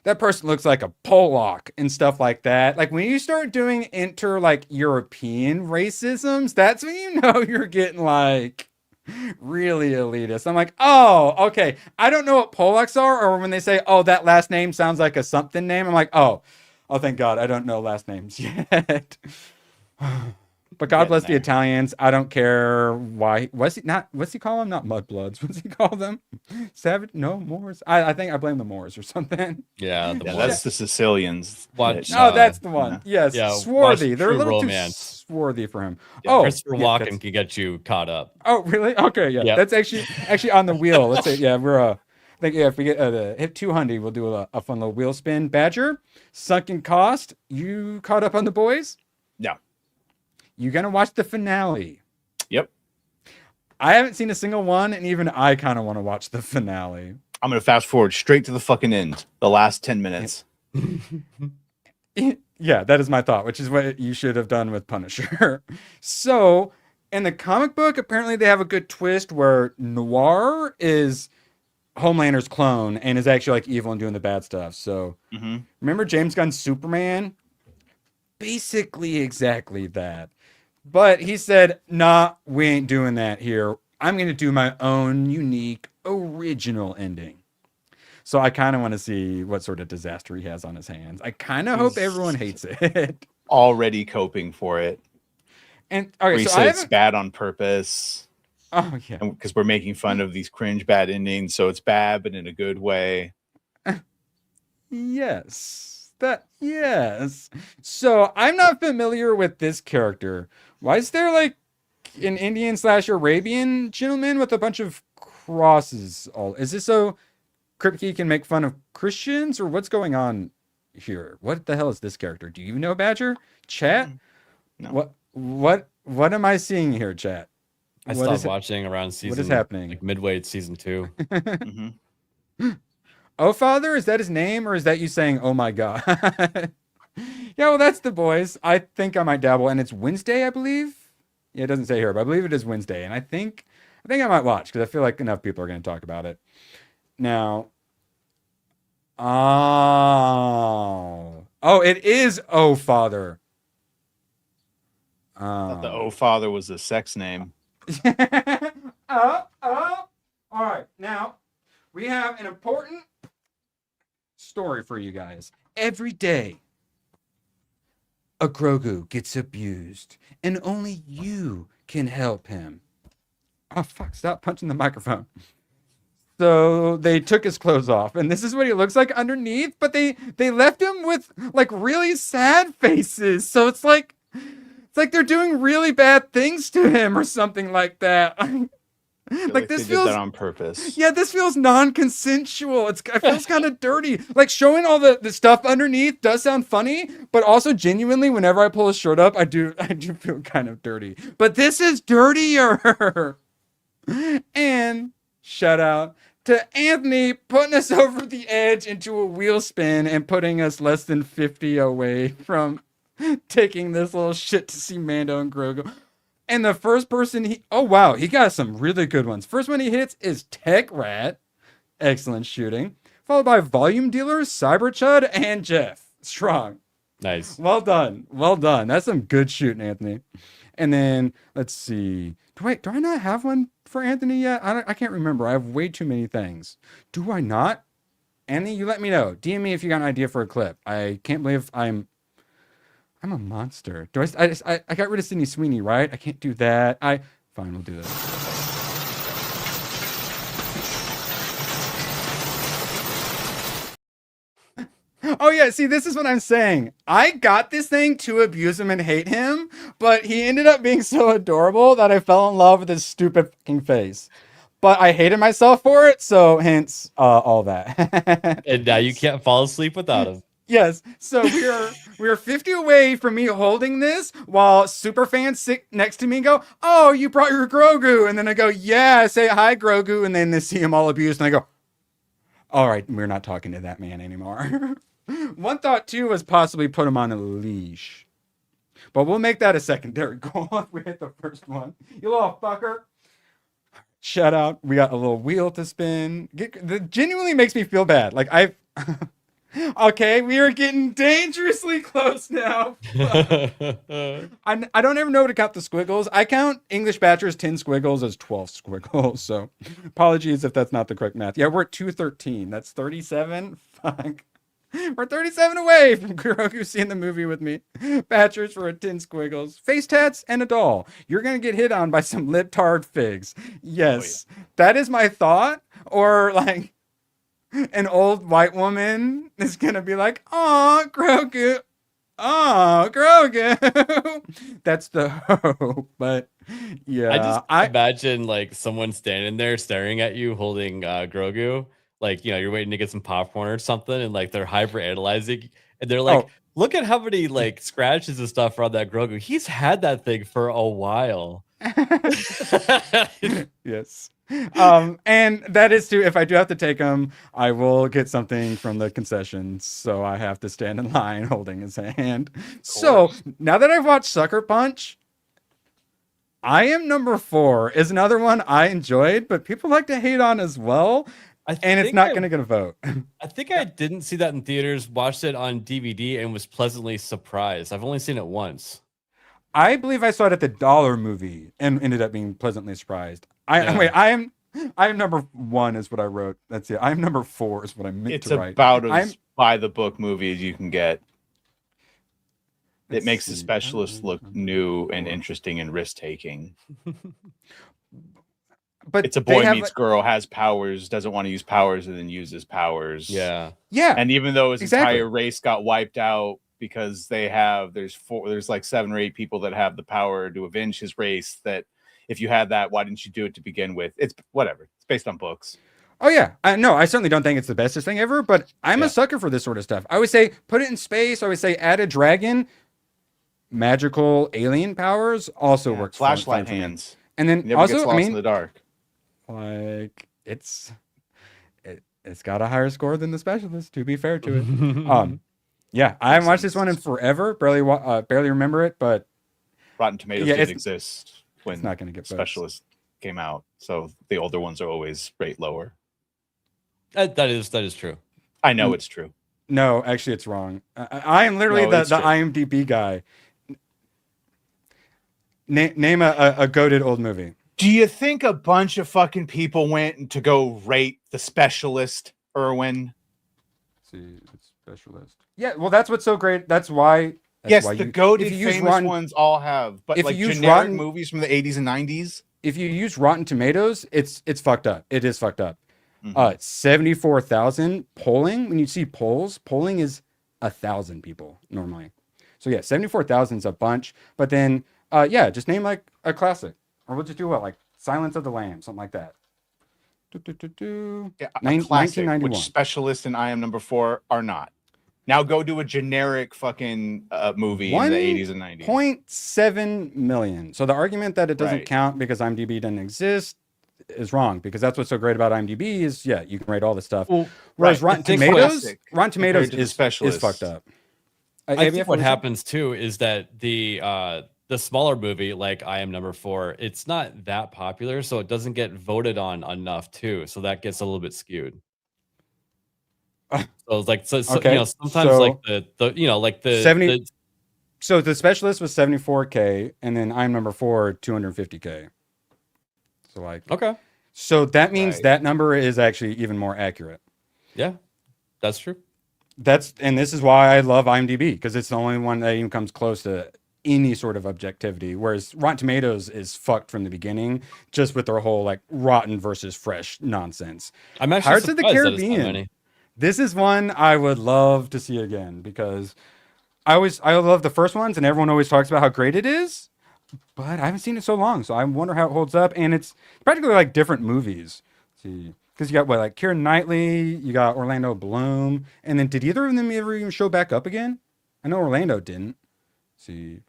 that person looks like a Pollock and stuff like that. Like when you start doing like European racisms, that's when you know you're getting like really elitist. I'm like, oh, okay. I don't know what Pollocks are, or when they say, oh, that last name sounds like a something name. I'm like, oh, thank God. I don't know last names yet. But God bless the Italians. I don't care why. What's he call them? Not mudbloods. What's he call them? Savage? No, Moors. I think I blame the Moors or something. Yeah, that's the Sicilians. That's the one. Yes, yeah, swarthy. They're a little too swarthy for him. Yeah, Christopher Walken can get you caught up. Oh, really? Okay, yeah. Yep. That's actually on the wheel. Let's say, yeah, we're I think if we get hit 200, we'll do a fun little wheel spin. Badger, sunken cost. You caught up on the boys? No. You gonna watch the finale? Yep. I haven't seen a single one, and even I kind of want to watch the finale. I'm gonna fast forward straight to the fucking end, the last 10 minutes. Yeah, that is my thought, which is what you should have done with Punisher. So, in the comic book, apparently they have a good twist where Noir is Homelander's clone and is actually like evil and doing the bad stuff. So, remember James Gunn's Superman? Basically exactly that. But he said, nah, we ain't doing that here. I'm going to do my own unique, original ending. So I kind of want to see what sort of disaster he has on his hands. I kind of hope everyone hates it. Already coping for it. And where okay, he so said it's bad on purpose. Oh yeah, because we're making fun of these cringe bad endings, so it's bad, but in a good way. Yes. Yes. So I'm not familiar with this character. Why is there like an Indian / Arabian gentleman with a bunch of crosses? All is this so Kripke can make fun of Christians, or what's going on here? What the hell is this character? Do you know, Badger? Chat? No. What am I seeing here, chat? I stopped watching around season. What is happening? Like midway season 2. Oh, Father, is that his name, or is that you saying, "Oh my God"? Yeah, well, that's the boys. I think I might dabble, and it's Wednesday, I believe. Yeah, it doesn't say here, but I believe it is Wednesday, and I think I might watch because I feel like enough people are going to talk about it. Now, it is Oh Father. I thought the Oh Father was a sex name. All right. Now, we have an important story for you guys. Every day, a Grogu gets abused, and only you can help him. Oh, fuck. Stop punching the microphone. So they took his clothes off, and this is what he looks like underneath, but they left him with, like, really sad faces. So it's like they're doing really bad things to him or something like that. Like this feels did that on purpose. Yeah, this feels non-consensual. It feels kind of dirty. Like showing all the stuff underneath does sound funny, but also genuinely, whenever I pull his shirt up, I do feel kind of dirty. But this is dirtier. And shout out to Anthony putting us over the edge into a wheel spin and putting us less than 50 away from taking this little shit to see Mando and Grogu. And the first person he got some really good ones. First one he hits is Tech Rat. Excellent shooting. Followed by Volume Dealer, Cyber Chud, and Jeff. Strong. Nice. Well done. Well done. That's some good shooting, Anthony. And then let's see. Do I not have one for Anthony yet? I can't remember. I have way too many things. Do I not? Anthony, you let me know. DM me if you got an idea for a clip. I can't believe I'm a monster. I got rid of Sydney Sweeney, right? I can't do that. Fine, we'll do this. Oh yeah, see, this is what I'm saying. I got this thing to abuse him and hate him, but he ended up being so adorable that I fell in love with his stupid fucking face. But I hated myself for it, so hence all that. And now you can't fall asleep without him. Yes, so we are 50 away from me holding this while super fans sit next to me and go, "Oh, you brought your Grogu," and then I go, "Yeah," I say, "Hi, Grogu," and then they see him all abused, and I go, "All right, we're not talking to that man anymore." One thought too was possibly put him on a leash, but we'll make that a secondary goal if we hit the first one. You little fucker. Shout out, we got a little wheel to spin. That genuinely makes me feel bad. Like okay, we are getting dangerously close now. I don't ever know to count the squiggles. I count English Badger's 10 squiggles as 12 squiggles. So apologies if that's not the correct math. Yeah, we're at 213. That's 37. Fuck. We're 37 away from Grogu seeing the movie with me. Badgers for 10 squiggles. Face tats and a doll. You're going to get hit on by some libtard figs. Yes, that is my thought. Or like, an old white woman is gonna be like, "Oh, Grogu, oh, Grogu." That's the hope, but yeah. I just imagine like someone standing there staring at you holding Grogu, like you're waiting to get some popcorn or something, and like they're hyper analyzing, and they're like, "Look at how many like scratches and stuff are on that Grogu. He's had that thing for a while." Yes. And that is too, if I do have to take him, I will get something from the concessions, so I have to stand in line holding his hand. So now that I've watched Sucker Punch, I Am Number 4 is another one I enjoyed, but people like to hate on as well, and it's not going to get a vote. I think I didn't see that in theaters, watched it on DVD, and was pleasantly surprised. I've only seen it once. I believe I saw it at the Dollar Movie and ended up being pleasantly surprised. I am number 1 is what I wrote. That's it. I Am Number 4 is what I meant to write. It's about as by the book movie as you can get. It makes the specialist look new and interesting and risk taking. But it's a boy meets girl, has powers, doesn't want to use powers, and then uses powers. Yeah. And even though his entire race got wiped out because there's like 7 or 8 people that have the power to avenge his race, that if you had that, why didn't you do it to begin with? It's whatever. It's based on books. Oh yeah, no, I certainly don't think it's the bestest thing ever, but I'm a sucker for this sort of stuff. I would say put it in space. I would say add a dragon, magical alien powers also works. Flashlight hands, and then never also gets lost in the dark. Like it's got a higher score than the specialist. To be fair to it, yeah, I haven't watched this one in forever. Barely remember it, but Rotten Tomatoes didn't exist when it's not going to get specialist came out, so the older ones are always rate lower. That is true. I know it's true. No, actually, it's wrong. I am literally the IMDb guy. Name a goated old movie. Do you think a bunch of fucking people went to go rate The Specialist, Irwin? Let's see, The Specialist. Yeah, well, that's what's so great. That's why. The goated famous ones all have, but like generic movies from the 80s and 90s. If you use Rotten Tomatoes, it's fucked up. It is fucked up. 74,000 polling. When you see polling is 1,000 people normally. So yeah, 74,000 is a bunch. But then, just name like a classic, or we'll just do like Silence of the Lambs, something like that. Yeah, a classic, which Specialist and I Am Number 4 are not. Now go do a generic fucking movie in the 80s and 90s. 1.7 million. So the argument that it doesn't count because IMDb doesn't exist is wrong, because that's what's so great about IMDb is you can rate all this stuff. Whereas Rotten Tomatoes is fucked up. I think what happens too is that the smaller movie, like I Am Number 4, it's not that popular, so it doesn't get voted on enough too. So that gets a little bit skewed. So it's like sometimes like the 70. So the specialist was 74K, and then I'm Number 4 250K. So like so that means that number is actually even more accurate. Yeah, that's true. And this is why I love IMDb, because it's the only one that even comes close to any sort of objectivity. Whereas Rotten Tomatoes is fucked from the beginning, just with their whole like rotten versus fresh nonsense. I'm actually Pirates of the surprised that it's Caribbean. that many. This is one I would love to see again, because I love the first ones, and everyone always talks about how great it is, but I haven't seen it so long, so I wonder how it holds up. And it's practically like different movies. Let's see, because you got like Keira Knightley, you got Orlando Bloom, and then did either of them ever even show back up again? I know Orlando didn't. Let's see,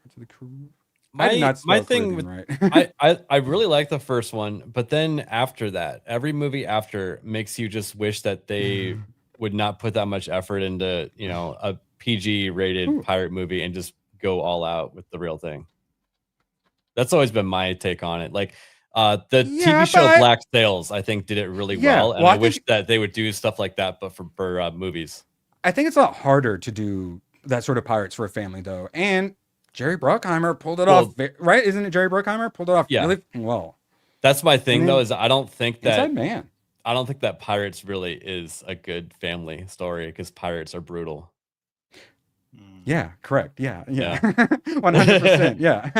my thing with right. I really like the first one, but then after that, every movie after makes you just wish that they would not put that much effort into a PG rated pirate movie and just go all out with the real thing. That's always been my take on it. Like the TV show Black Sails, I think did it really well, and I wish that they would do stuff like that, but for movies. I think it's a lot harder to do that sort of pirates for a family, though. And Jerry Bruckheimer pulled it off, right? Isn't it Jerry Bruckheimer pulled it off really well? That's my thing, though, is I don't think that Inside Man. I don't think that Pirates really is a good family story, because pirates are brutal. Yeah, correct. Yeah. 100%. Yeah.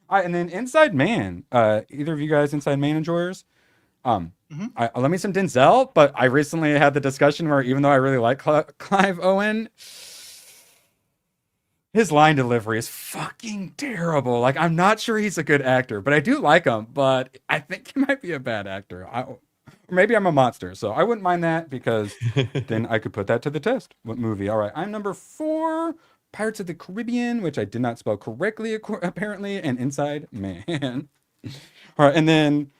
All right, and then Inside Man. Either of you guys Inside Man enjoyers? Let me some Denzel, but I recently had the discussion where even though I really like Clive Owen, his line delivery is fucking terrible. Like, I'm not sure he's a good actor, but I do like him, but I think he might be a bad actor. Maybe I'm a monster, so I wouldn't mind that, because then I could put that to the test. What movie? All right, I'm Number 4, Pirates of the Caribbean, which I did not spell correctly apparently, and Inside Man. All right, and then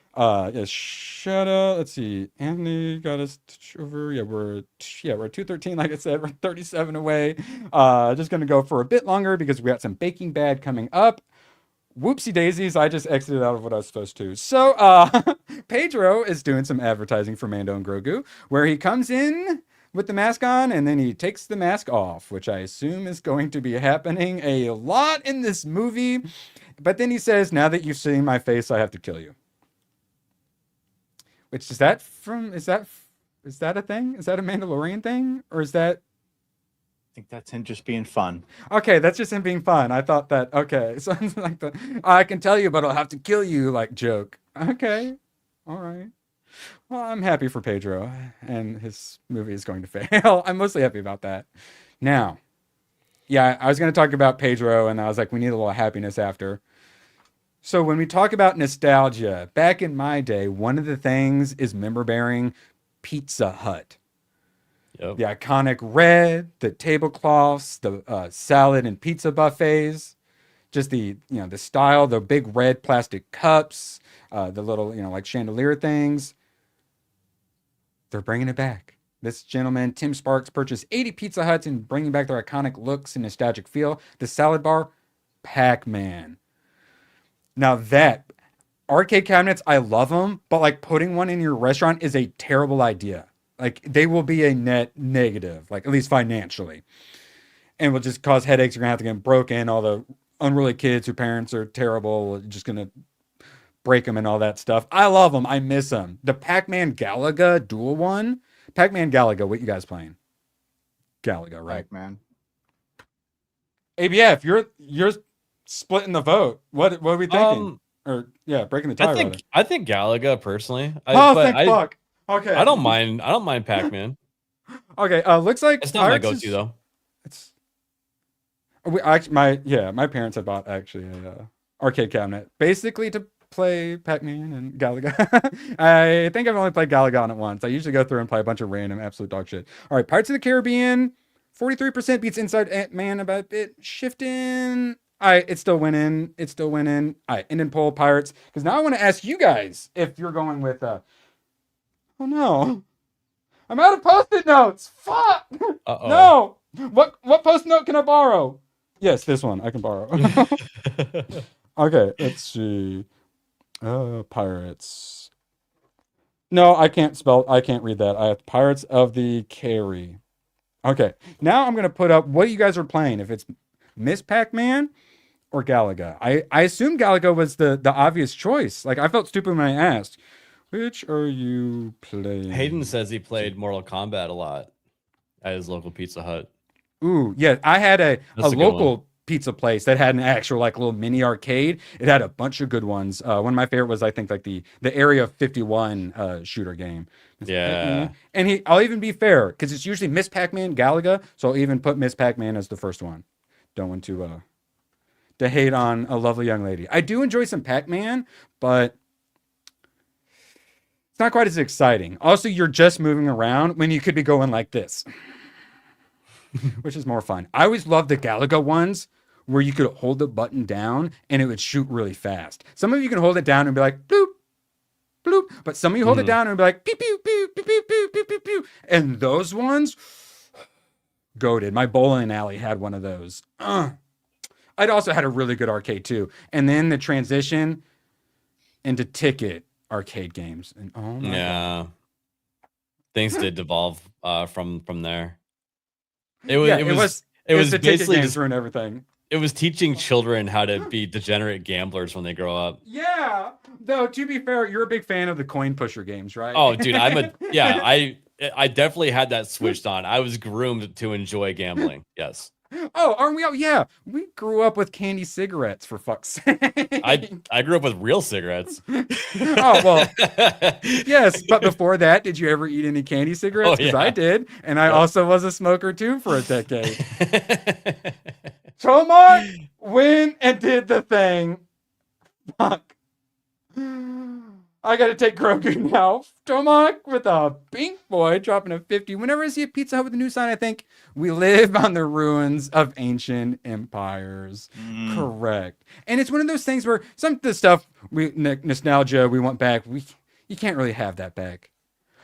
shout out. Let's see, Anthony got us over. We're at 213. Like I said, we're 37 away. Just gonna go for a bit longer because we got some Baking Bad coming up. Whoopsie daisies, I just exited out of what I was supposed to. So Pedro is doing some advertising for Mando and Grogu, where he comes in with the mask on and then he takes the mask off, which I assume is going to be happening a lot in this movie. But then he says, now that you've seen my face, I have to kill you. Which is that a thing? Is that a Mandalorian thing? Or is that think that's him just being fun. Okay, that's just him being fun. I thought that. Okay, so it's like the I can tell you, but I'll have to kill you like joke. Okay, all right. Well, I'm happy for Pedro, and his movie is going to fail. I'm mostly happy about that. Now, yeah, I was going to talk about Pedro, and I was like, we need a little happiness after. So when we talk about nostalgia, back in my day, one of the things is member bearing Pizza Hut. Yep. The iconic red, the tablecloths, the salad and pizza buffets, just the style, the big red plastic cups, the little like chandelier things. They're bringing it back. This gentleman, Tim Sparks, purchased 80 Pizza Huts and bringing back their iconic looks and nostalgic feel. The salad bar, Pac-Man. Now that arcade cabinets, I love them, but like putting one in your restaurant is a terrible idea. Like they will be a net negative, like at least financially, and will just cause headaches. You're gonna have to get them broken. All the unruly kids whose parents are terrible, are just gonna break them and all that stuff. I love them. I miss them. The Pac-Man Galaga dual one. Pac-Man Galaga. What you guys playing? Galaga, right? Pac-Man. ABF, you're splitting the vote. What are we thinking? Breaking the tie. I think Galaga personally. Thank fuck. Okay. I don't mind Pac-Man. Okay. Looks like it's not my go-to though. It's my parents had bought actually a arcade cabinet basically to play Pac-Man and Galaga. I think I've only played Galaga on it once. I usually go through and play a bunch of random absolute dog shit. All right, Pirates of the Caribbean, 43% beats Inside Ant-Man about a bit shifting. All right, it's still winning. All right, Indian Poll Pirates. Because now I want to ask you guys if you're going with oh no. I'm out of post-it notes. Fuck. Uh-oh. No. What post-it note can I borrow? Yes, this one I can borrow. Okay, let's see. Pirates. No, I can't read that. I have Pirates of the Carry. Okay, now I'm gonna put up what you guys are playing. If it's Miss Pac-Man or Galaga. I assume Galaga was the obvious choice. Like I felt stupid when I asked. Which are you playing? Hayden says he played Mortal Kombat a lot at his local Pizza Hut. Ooh, yeah. I had a local pizza place that had an actual like little mini arcade. It had a bunch of good ones. One of my favorite was I think like the Area 51 shooter game. Yeah. And I'll even be fair because it's usually Miss Pac-Man, Galaga, so I'll even put Miss Pac-Man as the first one. Don't want to hate on a lovely young lady. I do enjoy some Pac-Man, but it's not quite as exciting. Also, you're just moving around when you could be going like this, which is more fun. I always loved the Galaga ones where you could hold the button down and it would shoot really fast. Some of you can hold it down and be like, bloop, bloop. But some of you hold it down and be like, pew, pew, pew, pew, pew, pew, pew, pew, pew. And those ones, goated. My bowling alley had one of those. I'd also had a really good arcade too. And then the transition into Ticket arcade games. And oh my God. Things did devolve from there. It was the basically just ruin everything. It was teaching children how to be degenerate gamblers when they grow up. Yeah. Though to be fair, you're a big fan of the coin pusher games, right? Oh, dude, I definitely had that switched on. I was groomed to enjoy gambling. Yes. Oh, aren't we all? Yeah, we grew up with candy cigarettes, for fuck's sake. I grew up with real cigarettes. Oh, well, yes. But before that, did you ever eat any candy cigarettes? Because I did. And I also was a smoker, too, for a decade. Tomar went and did the thing. Fuck. I got to take Grogu now. Tomac with a pink boy dropping a 50. Whenever I see a Pizza Hut with a new sign, I think we live on the ruins of ancient empires. Correct. And it's one of those things where some of the stuff, nostalgia, we want back. You can't really have that back.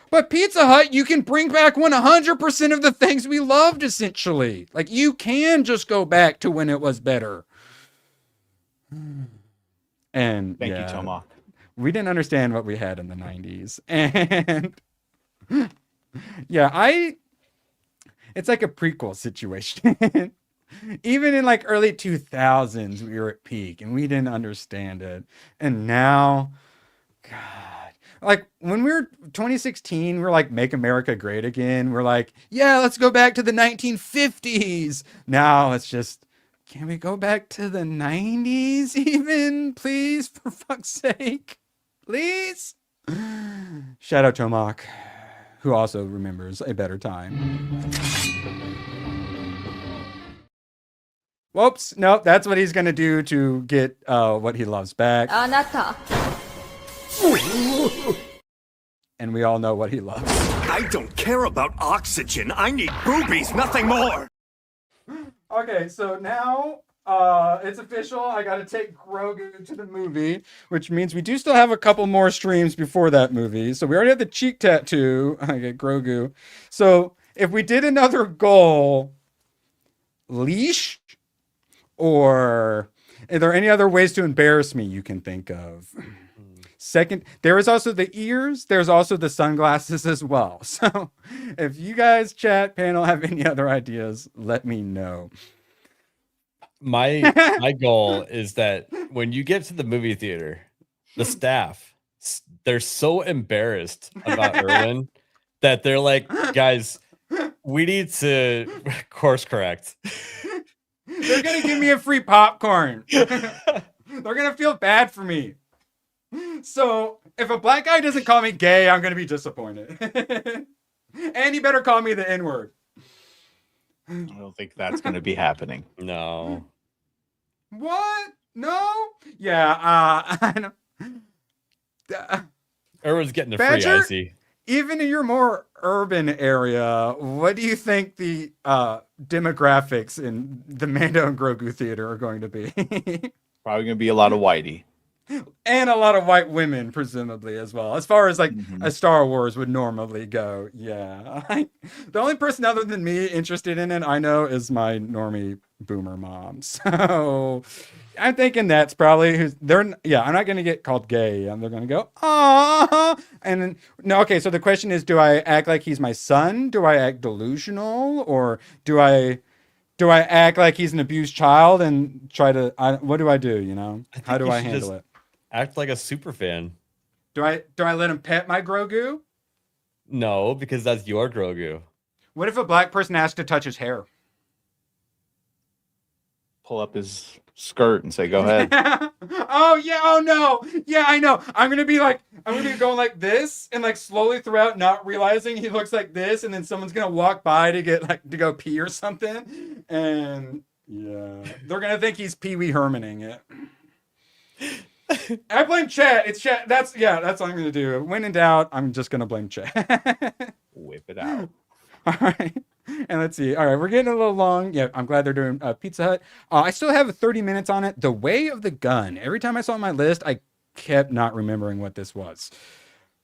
But Pizza Hut, you can bring back 100% of the things we loved, essentially. Like, you can just go back to when it was better. And Thank you, Tomac. We didn't understand what we had in the 90s. And yeah, it's like a prequel situation. Even in like early 2000s, we were at peak and we didn't understand it. And now, God. like when we were 2016, we're like, make America great again. We're like, yeah, let's go back to the 1950s. Now it's just, can we go back to the 90s even? Please, for fuck's sake. Please. Shout out to Mock, who also remembers a better time. Whoops. Nope. That's what he's going to do to get what he loves back. Anata. And we all know what he loves. I don't care about oxygen. I need boobies, nothing more. Okay, so now it's official. I got to take Grogu to the movie, which means we do still have a couple more streams before that movie. So we already have the cheek tattoo. I get Grogu. So if we did another goal, leash, or are there any other ways to embarrass me you can think of? Second, there is also the ears. There's also the sunglasses as well. So if you guys, chat panel, have any other ideas, let me know. My goal is that when you get to the movie theater, the staff, they're so embarrassed about Erwin that they're like, guys, we need to course correct. They're going to give me a free popcorn. They're going to feel bad for me. So if a black guy doesn't call me gay, I'm going to be disappointed. And he better call me the N-word. I don't think that's going to be happening. No. What? No? Yeah, I know. Erwin's getting a Badger, free icy. Even in your more urban area, what do you think the demographics in the Mando and Grogu theater are going to be? Probably going to be a lot of whitey. And a lot of white women, presumably, as well. As far as like a Star Wars would normally go. Yeah. The only person other than me interested in it, I know, is my normie boomer mom. So I'm thinking that's probably who's they're. Yeah, I'm not going to get called gay. They're going to go, ah. And then, no, okay. So the question is, do I act like he's my son? Do I act delusional? Or do I act like he's an abused child and try to, what do I do? You know, how do I handle it? Act like a super fan. Do I let him pet my Grogu? No, because that's your Grogu. What if a black person asks to touch his hair? Pull up his skirt and say, go ahead. Oh, yeah. Oh, no. Yeah, I know. I'm going to be going like this and like slowly throughout, not realizing he looks like this. And then someone's going to walk by to go pee or something. And yeah, they're going to think he's Pee Wee Hermaning it. I blame chat. It's chat. That's what I'm going to do. When in doubt, I'm just going to blame chat. Whip it out. All right. And let's see. All right. We're getting a little long. Yeah. I'm glad they're doing Pizza Hut. I still have 30 minutes on it. The Way of the Gun. Every time I saw it on my list, I kept not remembering what this was.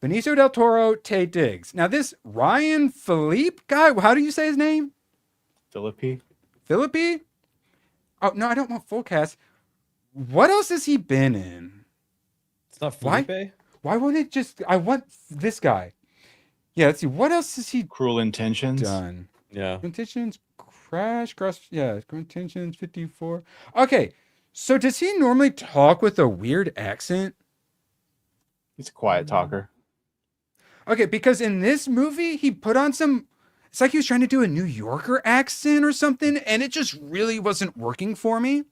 Benicio del Toro, Taye Diggs. Now this Ryan Philippe guy, how do you say his name? Philippi? Oh, no, I don't want full cast. What else has he been in? It's not Felipe? Why wouldn't it just... I want this guy. Yeah, let's see. What else has he Cruel Intentions done? Yeah. Intentions, Crash, yeah, Intentions, 54. Okay, so does he normally talk with a weird accent? He's a quiet talker. Okay, because in this movie, he put on some... It's like he was trying to do a New Yorker accent or something, and it just really wasn't working for me.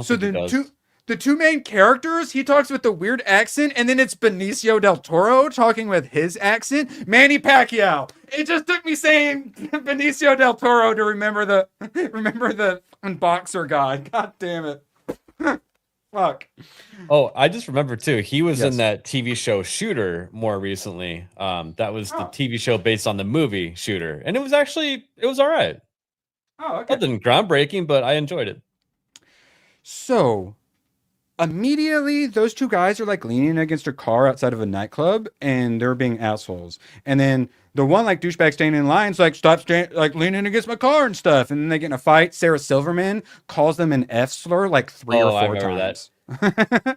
So the two main characters, he talks with the weird accent, and then it's Benicio del Toro talking with his accent. Manny Pacquiao. It just took me saying Benicio del Toro to remember the boxer guy. God damn it. Fuck. Oh, I just remembered too. He was in that TV show Shooter more recently. That was the TV show based on the movie Shooter, and it was all right. Oh, okay. Nothing groundbreaking, but I enjoyed it. So immediately those two guys are like leaning against a car outside of a nightclub and they're being assholes. And then the one like douchebag standing in line is like, stop leaning against my car and stuff. And then they get in a fight. Sarah Silverman calls them an F slur like 3 or 4 times.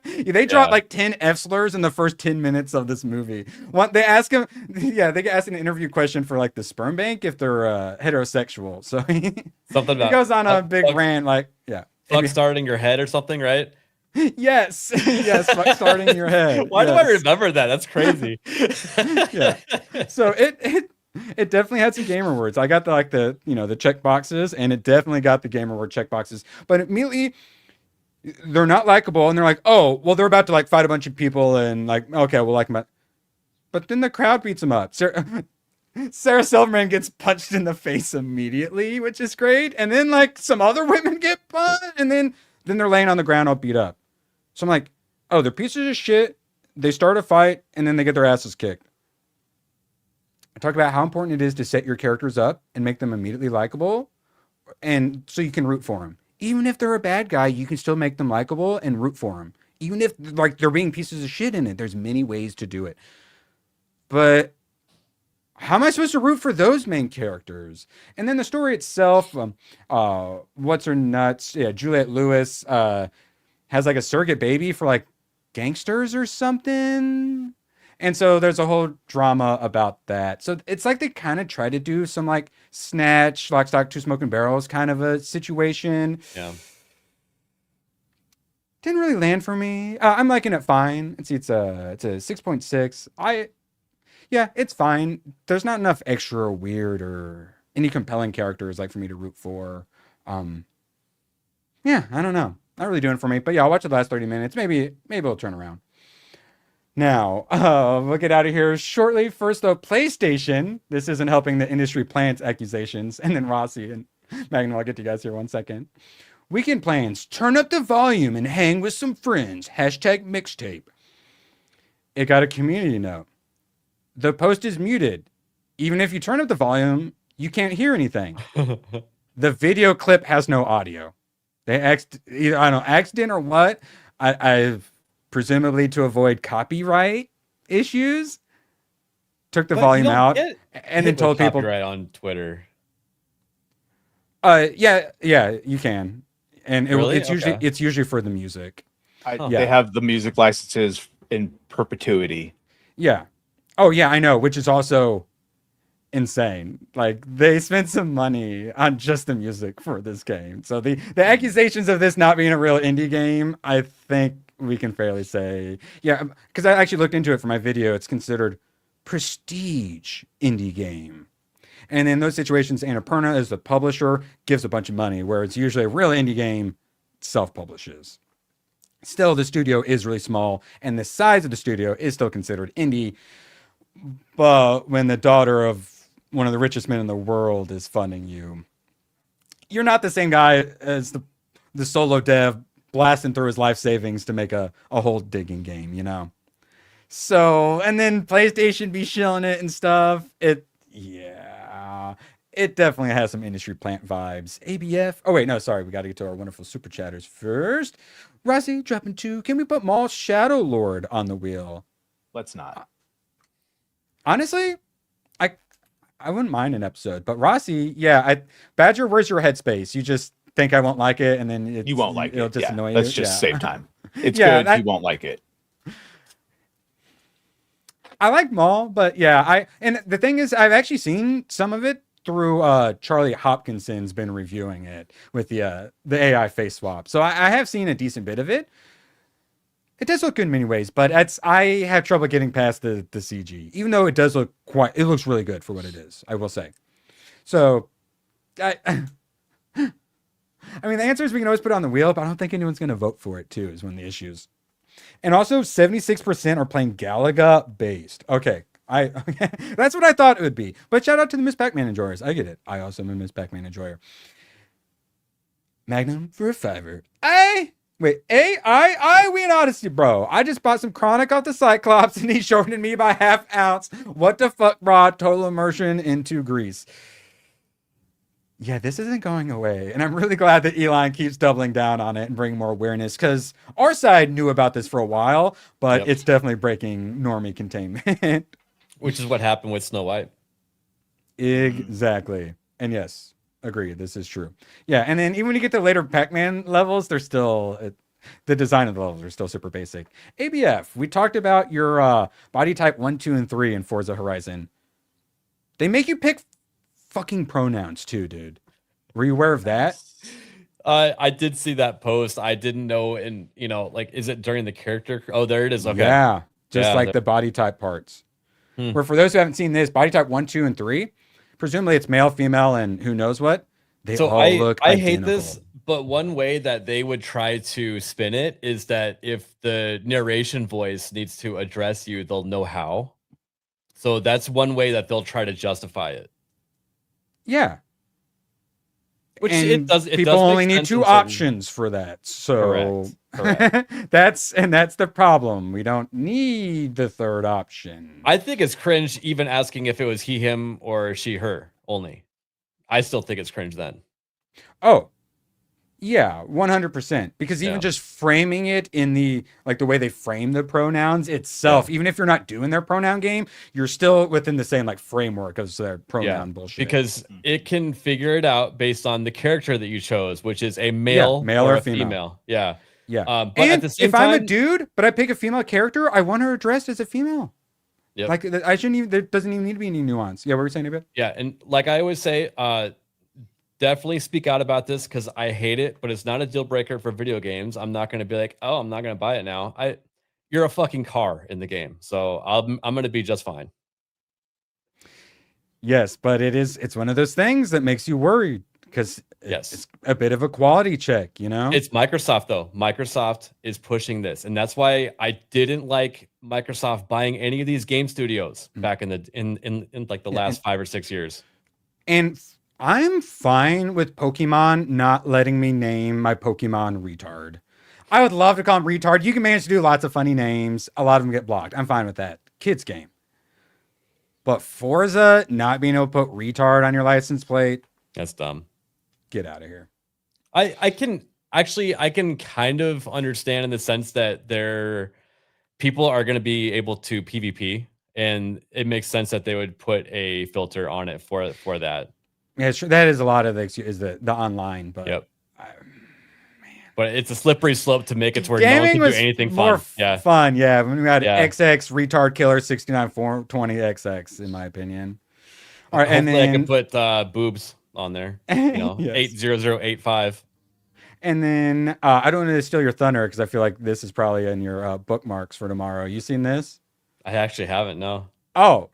They dropped like 10 F slurs in the first 10 minutes of this movie. They ask him, they get asked an interview question for like the sperm bank if they're heterosexual. So he Something about goes on a big rant like, fuck starting your head or something, right? Yes, yes, fuck starting in your head. Why do I Yes. remember that? That's crazy. Yeah. So it definitely had some gamer words. I got the check boxes, and it definitely got the gamer word check boxes. But immediately they're not likable, and they're like, oh, well, they're about to like fight a bunch of people, and like, okay, we'll like them. But then the crowd beats them up. Sarah Silverman gets punched in the face immediately, which is great. And then like some other women get punched, and then they're laying on the ground all beat up. So I'm like, oh, they're pieces of shit. They start a fight, and then they get their asses kicked. I talk about how important it is to set your characters up and make them immediately likable, and so you can root for them. Even if they're a bad guy, you can still make them likable and root for them. Even if like they're being pieces of shit in it, there's many ways to do it. But how am I supposed to root for those main characters? And then the story itself, what's her nuts? Yeah, Juliette Lewis has like a surrogate baby for like gangsters or something. And so there's a whole drama about that. So it's like they kind of try to do some like Snatch, Lock, Stock, Two Smoking Barrels kind of a situation. Yeah. Didn't really land for me. I'm liking it fine. It's a 6.6. Yeah, it's fine. There's not enough extra weird or any compelling characters like for me to root for. Yeah, I don't know. Not really doing it for me. But yeah, I'll watch the last 30 minutes. Maybe it'll turn around. Now, we'll get out of here shortly. First, though, PlayStation. This isn't helping the industry plans accusations. And then Rossi and Magnum, I'll get to you guys here 1 second. Weekend plans. Turn up the volume and hang with some friends. #mixtape. It got a community note. The post is muted. Even if you turn up the volume, you can't hear anything. The video clip has no audio. They either, I don't know, accident or what. I've presumably to avoid copyright issues, took the volume out and then told people copyright on Twitter. Yeah, you can. And Really? it's usually for the music. They have the music licenses in perpetuity. Yeah. Oh yeah, I know, which is also insane. Like they spent some money on just the music for this game. So the accusations of this not being a real indie game, I think we can fairly say, yeah, because I actually looked into it for my video. It's considered prestige indie game. And in those situations, Annapurna as the publisher gives a bunch of money, where it's usually a real indie game self-publishes. Still, the studio is really small, and the size of the studio is still considered indie. But when the daughter of one of the richest men in the world is funding you, you're not the same guy as the solo dev blasting through his life savings to make a whole digging game, you know? So, and then PlayStation be shilling it and stuff. It definitely has some industry plant vibes. ABF. Oh, wait, no, sorry. We got to get to our wonderful super chatters first. Rossi, dropping 2. Can we put Maul Shadow Lord on the wheel? Let's not. Honestly, I wouldn't mind an episode, but Rossi, yeah, Badger, where's your headspace? You just think I won't like it, and then you won't like it'll it. just annoy you. Let's just save time. It's good. You won't like it. I like Maul, but yeah, and the thing is, I've actually seen some of it through Charlie Hopkinson's been reviewing it with the AI face swap. So I have seen a decent bit of it. It does look good in many ways, but I have trouble getting past the CG, even though it does look it looks really good for what it is, I will say. So, I mean, the answer is we can always put it on the wheel, but I don't think anyone's going to vote for it too, is one of the issues. And also 76% are playing Galaga based. Okay. That's what I thought it would be. But shout out to the Miss Pac-Man enjoyers. I get it. I also am a Miss Pac-Man enjoyer. Magnum for a $5. Wait, we in Odyssey, bro. I just bought some Chronic off the Cyclops and he shortened me by ½ ounce. What the fuck brought total immersion into Greece? Yeah, this isn't going away. And I'm really glad that Elon keeps doubling down on it and bringing more awareness, because our side knew about this for a while, but it's definitely breaking normie containment. Which is what happened with Snow White. Exactly. And yes, agree. This is true. Yeah. And then even when you get to later Pac-Man levels, they're still, the design of the levels are still super basic. ABF, we talked about your body type 1, 2, and 3 in Forza Horizon. They make you pick fucking pronouns too, dude. Were you aware of that? I did see that post. I didn't know, and like, is it during the character? Oh, there it is. Okay. Yeah, just Yeah, like the body type parts. Hmm. Where for those who haven't seen this, body type 1, 2, and 3, presumably it's male, female, and who knows what. They all look I identical. hate this, but one way that they would try to spin it is that if the narration voice needs to address you, they'll know how. So that's one way that they'll try to justify it. Yeah. Which and it does. People only need 2 options for that. So Correct. that's the problem. We don't need the 3rd option. I think it's cringe even asking if it was he, him, or she, her only. I still think it's cringe then. Oh, yeah, 100%. Because even just framing it in the way they frame the pronouns itself, even if you're not doing their pronoun game, you're still within the same framework of their pronoun bullshit. Because it can figure it out based on the character that you chose, which is a male, male or a female. Yeah. Yeah. But and at the same if time, I'm a dude, but I pick a female character, I want her addressed as a female. Yep. I shouldn't even. There doesn't even need to be any nuance. Yeah, what were you saying about? Yeah, and like I always say, definitely speak out about this because I hate it, but it's not a deal breaker for video games. I'm not going to be like, oh, I'm not going to buy it now. You're a fucking car in the game, so I'm going to be just fine. Yes, but it's one of those things that makes you worried because it's a bit of a quality check, It's Microsoft though. Microsoft is pushing this, and that's why I didn't like Microsoft buying any of these game studios back in the last 5 or 6 years. And I'm fine with Pokemon not letting me name my Pokemon retard. I would love to call him retard. You can manage to do lots of funny names. A lot of them get blocked. I'm fine with that. Kids game. But Forza not being able to put retard on your license plate. That's dumb. Get out of here. I can kind of understand in the sense that people are going to be able to PvP, and it makes sense that they would put a filter on it for that. Yeah, sure. That is a lot of the online, but yep. But it's a slippery slope to make it to where gaming no one can do anything more fun. Fun, yeah. When we had XX Retard Killer 69420XX, in my opinion. All right, Hopefully and then I can put boobs on there. 80085. And then I don't want to steal your thunder because I feel like this is probably in your bookmarks for tomorrow. You seen this? I actually haven't. No. Oh,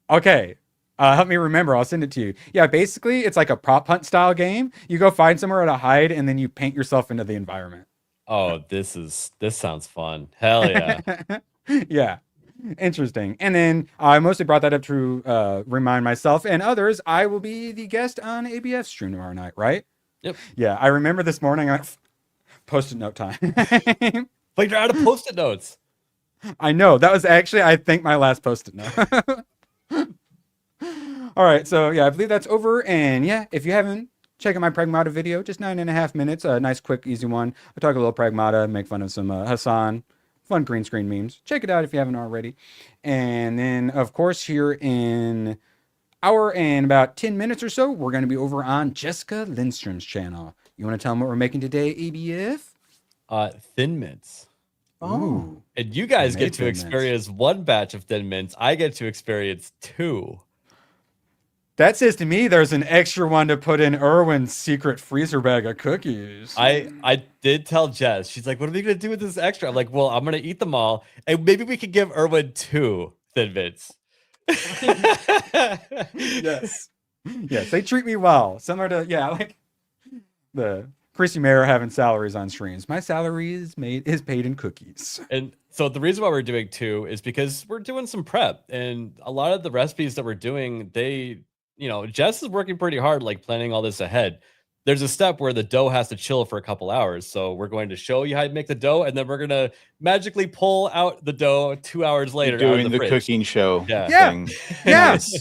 okay. Help me remember. I'll send it to you. Yeah, basically, it's like a prop hunt style game. You go find somewhere to hide, and then you paint yourself into the environment. Oh, this sounds fun. Hell yeah. Yeah, interesting. And then I mostly brought that up to remind myself and others I will be the guest on ABF stream tomorrow night, right? Yep. Yeah, I remember this morning. I post-it note time. But you're out of post-it notes. I know. That was actually, I think, my last post-it note. All right, so yeah, I believe that's over. And yeah, if you haven't, check out my Pragmata video, just 9.5 minutes. A nice, quick, easy one. I talk a little Pragmata, make fun of some Hassan, fun green screen memes. Check it out if you haven't already. And then, of course, here in hour and about 10 minutes or so, we're going to be over on Jessica Lindstrom's channel. You want to tell them what we're making today, ABF? Thin Mints. Oh. And you guys get to experience one batch of Thin Mints. I get to experience 2. That says to me there's an extra one to put in Erwin's secret freezer bag of cookies. I did tell Jess. She's like, what are we going to do with this extra? I'm like, well, I'm going to eat them all. And maybe we could give Erwin 2 Thin Mints. Yes. Yes, they treat me well. Similar to, like the Chrissy Mayer having salaries on streams. My salary is paid in cookies. And so the reason why we're doing 2 is because we're doing some prep. And a lot of the recipes that we're doing, Jess is working pretty hard, like planning all this ahead. There's a step where the dough has to chill for a couple hours. So we're going to show you how to make the dough, and then we're going to magically pull out the dough 2 hours later. You're doing the cooking show. Yeah. Thing. Yes.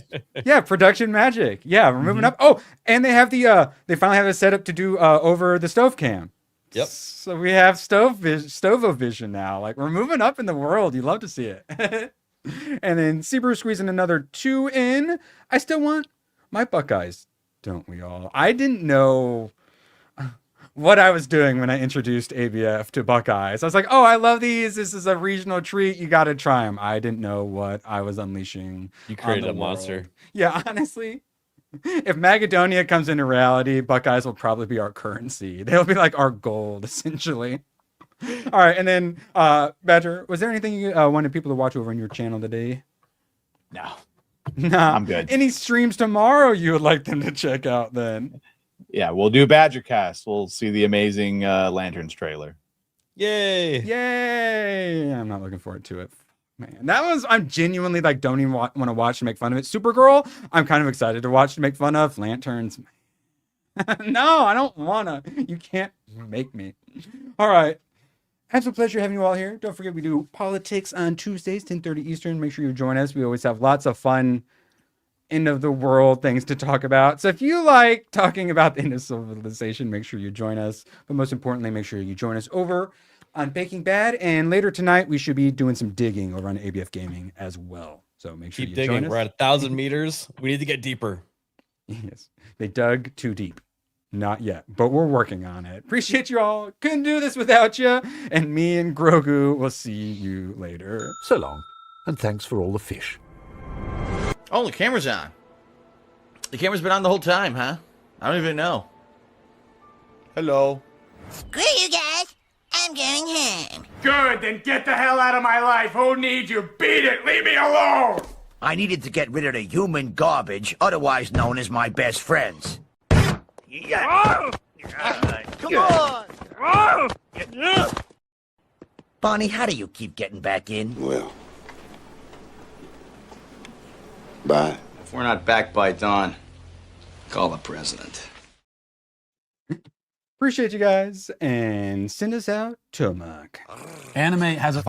Yeah. Production magic. Yeah. We're moving up. Oh, and they have they finally have it set up to do over the stove cam. Yep. So we have Stovo-vision now. Like, we're moving up in the world. You love to see it. And then Seabrew squeezing another 2 in. I still want my Buckeyes. Don't we all? I didn't know what I was doing when I introduced ABF to Buckeyes. I was like, oh, I love these. This is a regional treat. You got to try them. I didn't know what I was unleashing. You created a monster. Yeah, honestly. If Macedonia comes into reality, Buckeyes will probably be our currency. They'll be like our gold, essentially. All right, and then Badger, was there anything you wanted people to watch over on your channel today? No. Nah, I'm good. Any streams tomorrow you would like them to check out then? Yeah, we'll do Badger Cast. We'll see the amazing Lanterns trailer. Yay! Yay! I'm not looking forward to it. Man, that was, I'm genuinely like, don't even want to watch to make fun of it. Supergirl, I'm kind of excited to watch to make fun of. Lanterns, no, I don't want to. You can't make me. All right. Absolute pleasure having you all here. Don't forget, we do politics on Tuesdays, 10:30 Eastern. Make sure you join us. We always have lots of fun end of the world things to talk about. So if you like talking about the end of civilization, make sure you join us. But most importantly, make sure you join us over on Baking Bad. And later tonight, we should be doing some digging over on ABF Gaming as well. So make sure Keep you digging. join us. We're at 1,000 meters. We need to get deeper. Yes, they dug too deep. Not yet, but we're working on it. Appreciate you all. Couldn't do this without you. And me and Grogu will see you later. So long, and thanks for all the fish. Oh, the camera's on. The camera's been on the whole time, huh? I don't even know. Hello. Screw you guys. I'm going home. Good, then get the hell out of my life. Who needs you? Beat it. Leave me alone. I needed to get rid of the human garbage, otherwise known as my best friends. Yeah. Come on. Bonnie, how do you keep getting back in? Well, bye. If we're not back by dawn, call the president. Appreciate you guys, and send us out to Muck. Anime has a